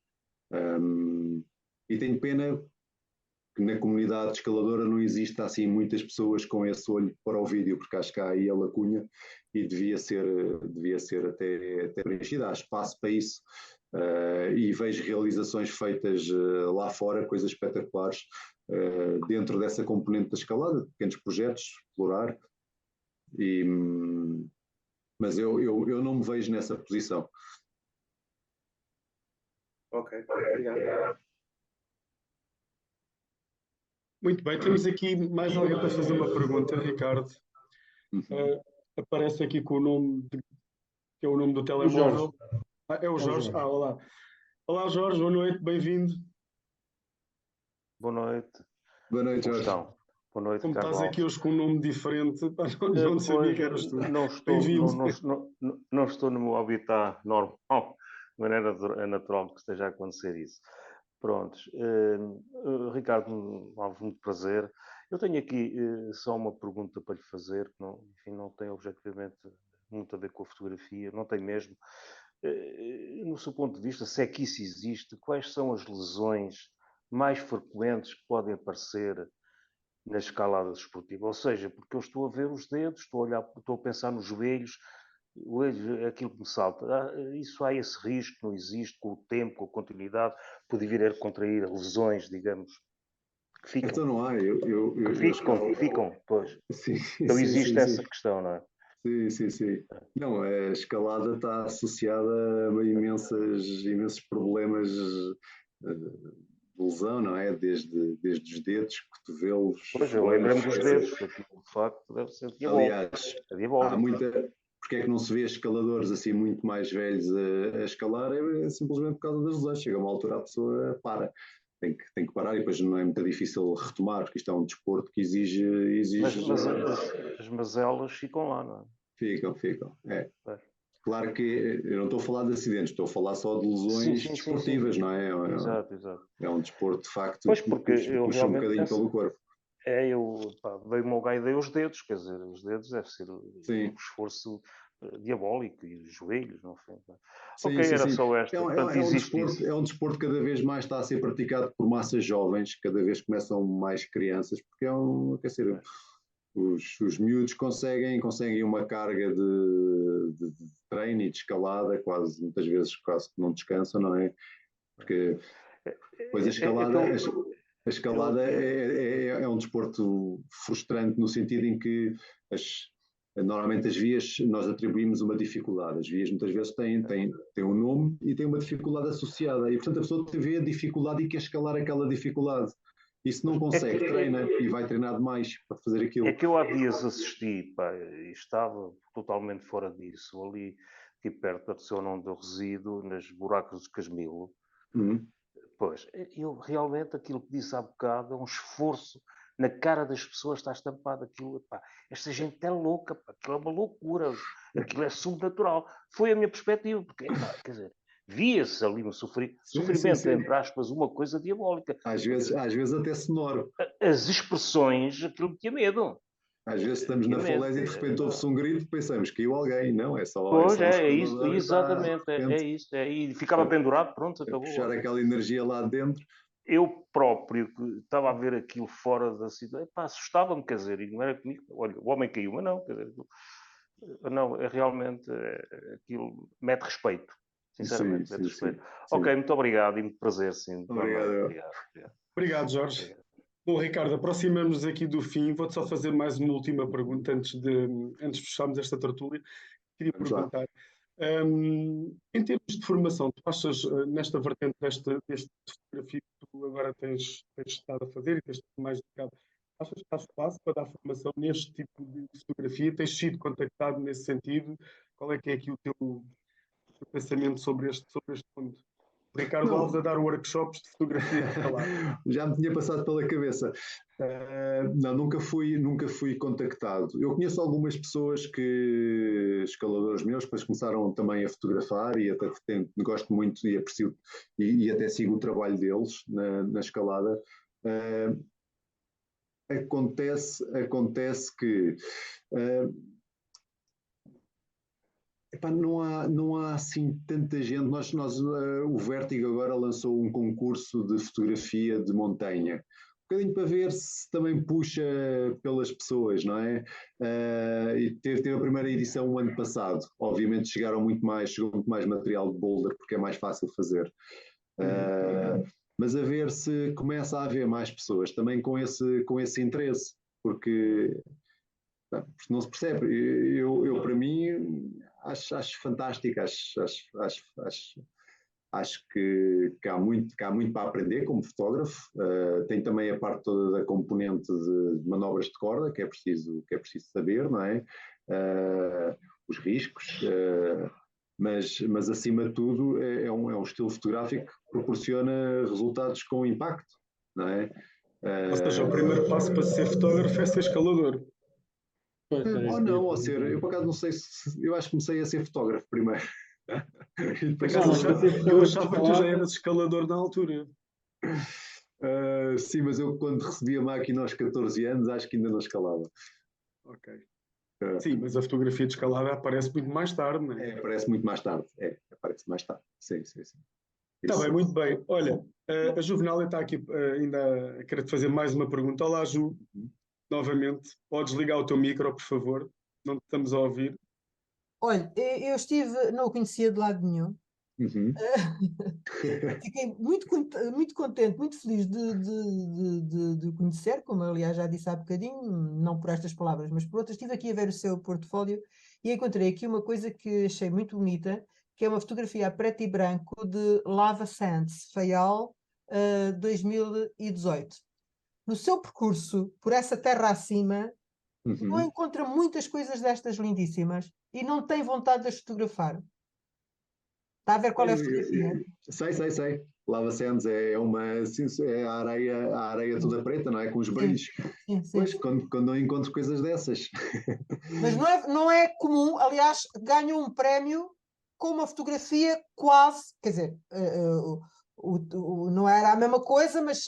S2: E tenho pena que na comunidade escaladora não exista assim muitas pessoas com esse olho para o vídeo, porque acho que há aí a lacuna e devia ser até preenchida. Há espaço para isso. E vejo realizações feitas lá fora, coisas espetaculares, dentro dessa componente da escalada, pequenos projetos, explorar. Mas eu não me vejo nessa posição.
S6: Ok, obrigado.
S1: Muito bem, temos aqui mais alguém para fazer uma pergunta, Ricardo. Aparece aqui com o nome, que é o nome do telemóvel. É o Jorge. Olá. Olá, Jorge, boa noite, bem-vindo.
S7: Boa noite.
S2: Boa noite,
S7: Como
S2: Jorge.
S7: estão? Boa noite,
S1: Como
S7: Carlos.
S1: estás aqui hoje com um nome diferente, não sabia que eras tu.
S7: Não estou no meu habitat normal, de maneira natural que esteja a acontecer isso. Prontos. Ricardo, muito prazer. Eu tenho aqui só uma pergunta para lhe fazer, que não tem objetivamente muito a ver com a fotografia, não tem mesmo. No seu ponto de vista, se é que isso existe, quais são as lesões mais frequentes que podem aparecer na escalada desportiva? Ou seja, porque eu estou a ver os dedos, estou a pensar nos joelhos, aquilo que me salta. Isso há esse risco, não existe, com o tempo, com a continuidade, pode vir a contrair lesões, digamos, que ficam.
S2: Então não há,
S7: Ficam, pois.
S2: Sim,
S7: então existe essa
S2: sim.
S7: questão, não é?
S2: Sim. Não, a escalada está associada a imensos problemas de lesão, não é? Desde os dedos, cotovelos.
S7: Pois, eu lembro-me dos dedos, aquilo de facto deve ser diabólico.
S2: Aliás,
S7: diabólico.
S2: há muita. Porque é que não se vê escaladores assim muito mais velhos a escalar? É simplesmente por causa das lesões. Chega a uma altura a pessoa para. Tem que parar e depois não é muito difícil retomar, porque isto é um desporto que exige...
S7: Mas as mazelas ficam lá, não é?
S2: Ficam. É. Claro que eu não estou a falar de acidentes, estou a falar só de lesões desportivas, sim. Não é?
S7: Exato.
S2: É um desporto de facto
S7: pois,
S2: que
S7: porque
S2: puxa um bocadinho pelo corpo.
S7: Veio-me ao gaio e dei os dedos, quer dizer, os dedos deve ser um esforço diabólico e os joelhos, não foi?
S2: Sim.
S7: Era só esta.
S2: É um desporto que cada vez mais está a ser praticado por massas jovens, cada vez começam mais crianças, porque os miúdos conseguem uma carga de treino e de escalada, muitas vezes quase que não descansam, não é? Porque depois a escalada é um desporto frustrante no sentido em que normalmente as vias nós atribuímos uma dificuldade. As vias muitas vezes têm um nome e têm uma dificuldade associada. E portanto a pessoa vê a dificuldade e quer escalar aquela dificuldade. E se não consegue, treina e vai treinar demais para fazer aquilo.
S7: É que eu há dias assisti, e estava totalmente fora disso, ali aqui perto da zona onde eu resido, nas buracos de Casmilo. Pois, eu realmente, aquilo que disse há bocado, é um esforço na cara das pessoas, está estampado aquilo. Esta gente é louca, aquilo é uma loucura, aquilo é subnatural. Foi a minha perspectiva, porque, quer dizer, Via-se ali um sofrimento, entre aspas, uma coisa diabólica.
S2: Às vezes até sonoro.
S7: As expressões, aquilo me tinha medo.
S2: Às vezes estamos na falésia e de repente ouve-se um grito, pensamos que caiu alguém. Não, é só um
S7: isso,
S2: escaldador que está,
S7: exatamente,
S2: de repente,
S7: é isso. E ficava pendurado, pronto,
S2: a
S7: acabou.
S2: puxar aquela energia lá dentro.
S7: Eu próprio, que estava a ver aquilo fora da cidade, assustava-me, quer dizer, e não era comigo. Olha, o homem caiu, mas não, quer dizer, não, é realmente, aquilo mete respeito. Sinceramente, mete respeito. Ok, muito obrigado e muito prazer, sim.
S2: Obrigado.
S1: Obrigado, Jorge.
S7: Obrigado.
S1: Bom, Ricardo, aproximamos-nos aqui do fim. Vou-te só fazer mais uma última pergunta antes de fecharmos esta tertúlia. Queria perguntar, em termos de formação, tu achas, nesta vertente deste fotografia que tu agora tens estado a fazer e tens estado mais dedicado, achas que há espaço para dar formação neste tipo de fotografia? Tens sido contactado nesse sentido? Qual é que é aqui o teu pensamento sobre este ponto? Ricardo Alves a dar workshops de fotografia de escalada.
S2: Já me tinha passado pela cabeça. Não, nunca fui contactado. Eu conheço algumas pessoas escaladores meus, que depois começaram também a fotografar e até gosto muito e aprecio e até sigo o trabalho deles na escalada. Acontece que não há assim tanta gente. O Vértigo agora lançou um concurso de fotografia de montanha. Um bocadinho para ver se também puxa pelas pessoas, não é? E teve a primeira edição o ano passado. Obviamente chegou muito mais material de boulder, porque é mais fácil fazer. Mas a ver se começa a haver mais pessoas também com esse interesse, porque não se percebe. Eu para mim, acho fantástico, acho que há muito para aprender como fotógrafo. Tem também a parte toda da componente de manobras de corda, que é preciso saber, não é? Os riscos, mas acima de tudo é um estilo fotográfico que proporciona resultados com impacto, não é?
S1: Ou seja, o primeiro passo para ser fotógrafo é ser escalador.
S2: Ou não, ou ser, eu por acaso não sei eu acho que comecei a ser fotógrafo primeiro.
S1: Eu achava que tu já eras escalador na altura.
S2: Sim, mas eu quando recebi a máquina aos 14 anos, acho que ainda não escalava.
S1: Ok. Sim, mas a fotografia de escalada aparece muito mais tarde, não é?
S2: Aparece muito mais tarde. Aparece mais tarde. Sim.
S1: Está bem, muito bem. Olha, a Juvenália está aqui ainda a querer te fazer mais uma pergunta. Olá, Ju. Novamente, podes ligar o teu micro, por favor. Não te estamos a ouvir.
S4: Olha, eu estive, não o conhecia de lado nenhum. Fiquei muito contente, muito feliz de conhecer, como aliás já disse há bocadinho, não por estas palavras, mas por outras. Estive aqui a ver o seu portfólio e encontrei aqui uma coisa que achei muito bonita, que é uma fotografia a preto e branco de Lava Sands, Faial, 2018. No seu percurso por essa terra acima, não encontra muitas coisas destas lindíssimas e não tem vontade de as fotografar. Está a ver qual é a fotografia?
S2: Sei. Lava Sands é a areia toda preta, não é? Com os brilhos.
S4: Sim.
S2: Pois, quando eu encontro coisas dessas.
S4: Mas não é comum, aliás, ganham um prémio com uma fotografia quase, quer dizer, não era a mesma coisa, mas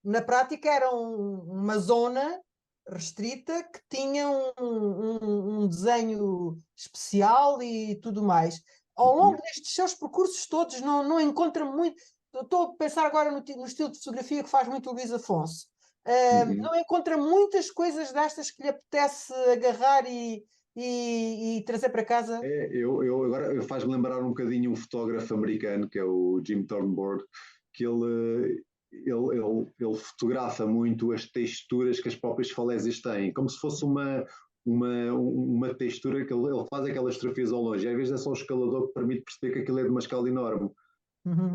S4: na prática era uma zona restrita que tinha um desenho especial e tudo mais. Ao longo destes seus percursos todos, não encontra muito. Estou a pensar agora no estilo de fotografia que faz muito o Luís Afonso. Não encontra muitas coisas destas que lhe apetece agarrar e trazer para casa.
S2: Agora faz-me lembrar um bocadinho um fotógrafo americano que é o Jim Thornburg, que ele fotografa muito as texturas que as próprias falésias têm, como se fosse uma textura que ele faz aquelas fotografias ao longe, e às vezes é só o escalador que permite perceber que aquilo é de uma escala enorme.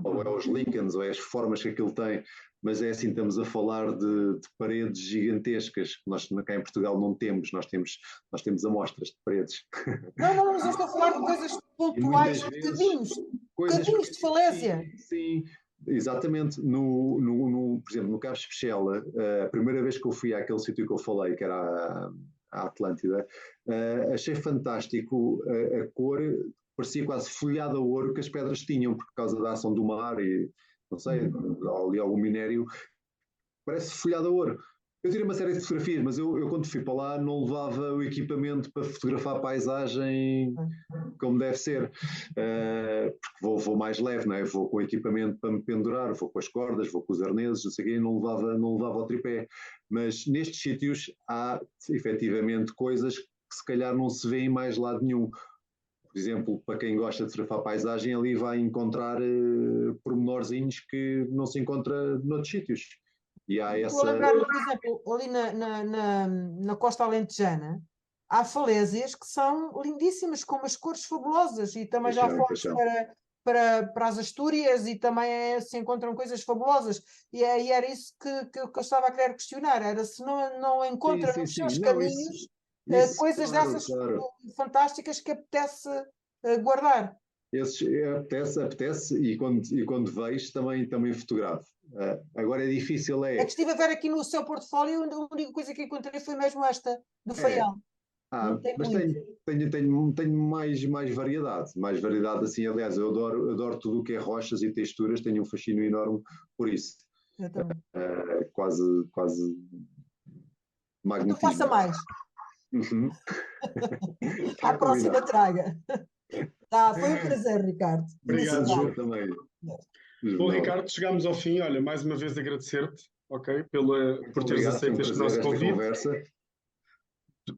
S2: Ou é os líquens, ou é as formas que aquilo tem, mas é assim, estamos a falar de paredes gigantescas que nós cá em Portugal não temos, nós temos amostras de paredes.
S4: Não, mas eu estou a falar de coisas pontuais, bocadinhos de falésia.
S2: Sim, exatamente. Por exemplo, no Cabo Especiela, a primeira vez que eu fui àquele sítio que eu falei, que era a Atlântida, achei fantástico a cor parecia quase folhado a ouro que as pedras tinham, por causa da ação do mar e, não sei, ali algum minério, parece folhado a ouro. Eu tirei uma série de fotografias, mas eu quando fui para lá não levava o equipamento para fotografar a paisagem como deve ser, porque vou mais leve, não é? Vou com o equipamento para me pendurar, vou com as cordas, vou com os arneses, não sei o quê, não levava o tripé. Mas nestes sítios há efetivamente coisas que se calhar não se vê em mais lado nenhum. Por exemplo, para quem gosta de fotografar paisagem, ali vai encontrar pormenorzinhos que não se encontra noutros sítios. E há
S4: Estou a lembrar-me, por exemplo, ali na costa alentejana, há falésias que são lindíssimas, com umas cores fabulosas, e também já
S2: Paixão,
S4: fomos
S2: paixão.
S4: para as Astúrias e também se encontram coisas fabulosas. E era isso que eu estava a querer questionar, era se não encontra
S2: Sim,
S4: nos
S2: sim.
S4: seus
S2: Não,
S4: caminhos
S2: isso,
S4: coisas
S2: claro,
S4: dessas
S2: claro.
S4: fantásticas que apetece guardar.
S2: Esses apetece e quando vejo também fotografo. Agora é difícil,
S4: É que estive a ver aqui no seu portfólio, a única coisa que encontrei foi mesmo esta, do Faial. Não tem
S2: mas
S4: muito.
S2: tenho mais variedade, assim, aliás, eu adoro tudo o que é rochas e texturas, tenho um fascínio enorme por isso.
S4: Eu também.
S2: Quase
S4: Então faça
S2: magnetismo.
S4: mais.
S2: Uhum.
S4: À
S2: Está
S4: próxima
S2: combinado.
S4: traga. Tá, foi um prazer, Ricardo.
S1: Obrigado,
S4: Felicidade.
S2: João também.
S1: Bom, Ricardo, chegamos ao fim. Olha, mais uma vez agradecer-te, ok, por teres
S2: Obrigado, foi um
S1: aceito este
S2: prazer
S1: nosso
S2: esta
S1: convite.
S2: conversa.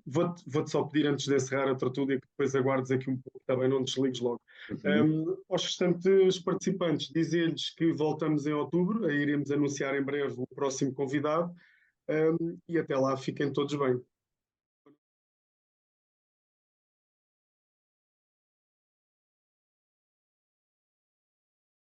S1: Vou-te só pedir, antes de encerrar a tertúlia, que depois aguardes aqui um pouco, também não desligues logo. Aos restantes participantes, dizer-lhes que voltamos em outubro, aí iremos anunciar em breve o próximo convidado, e até lá fiquem todos bem.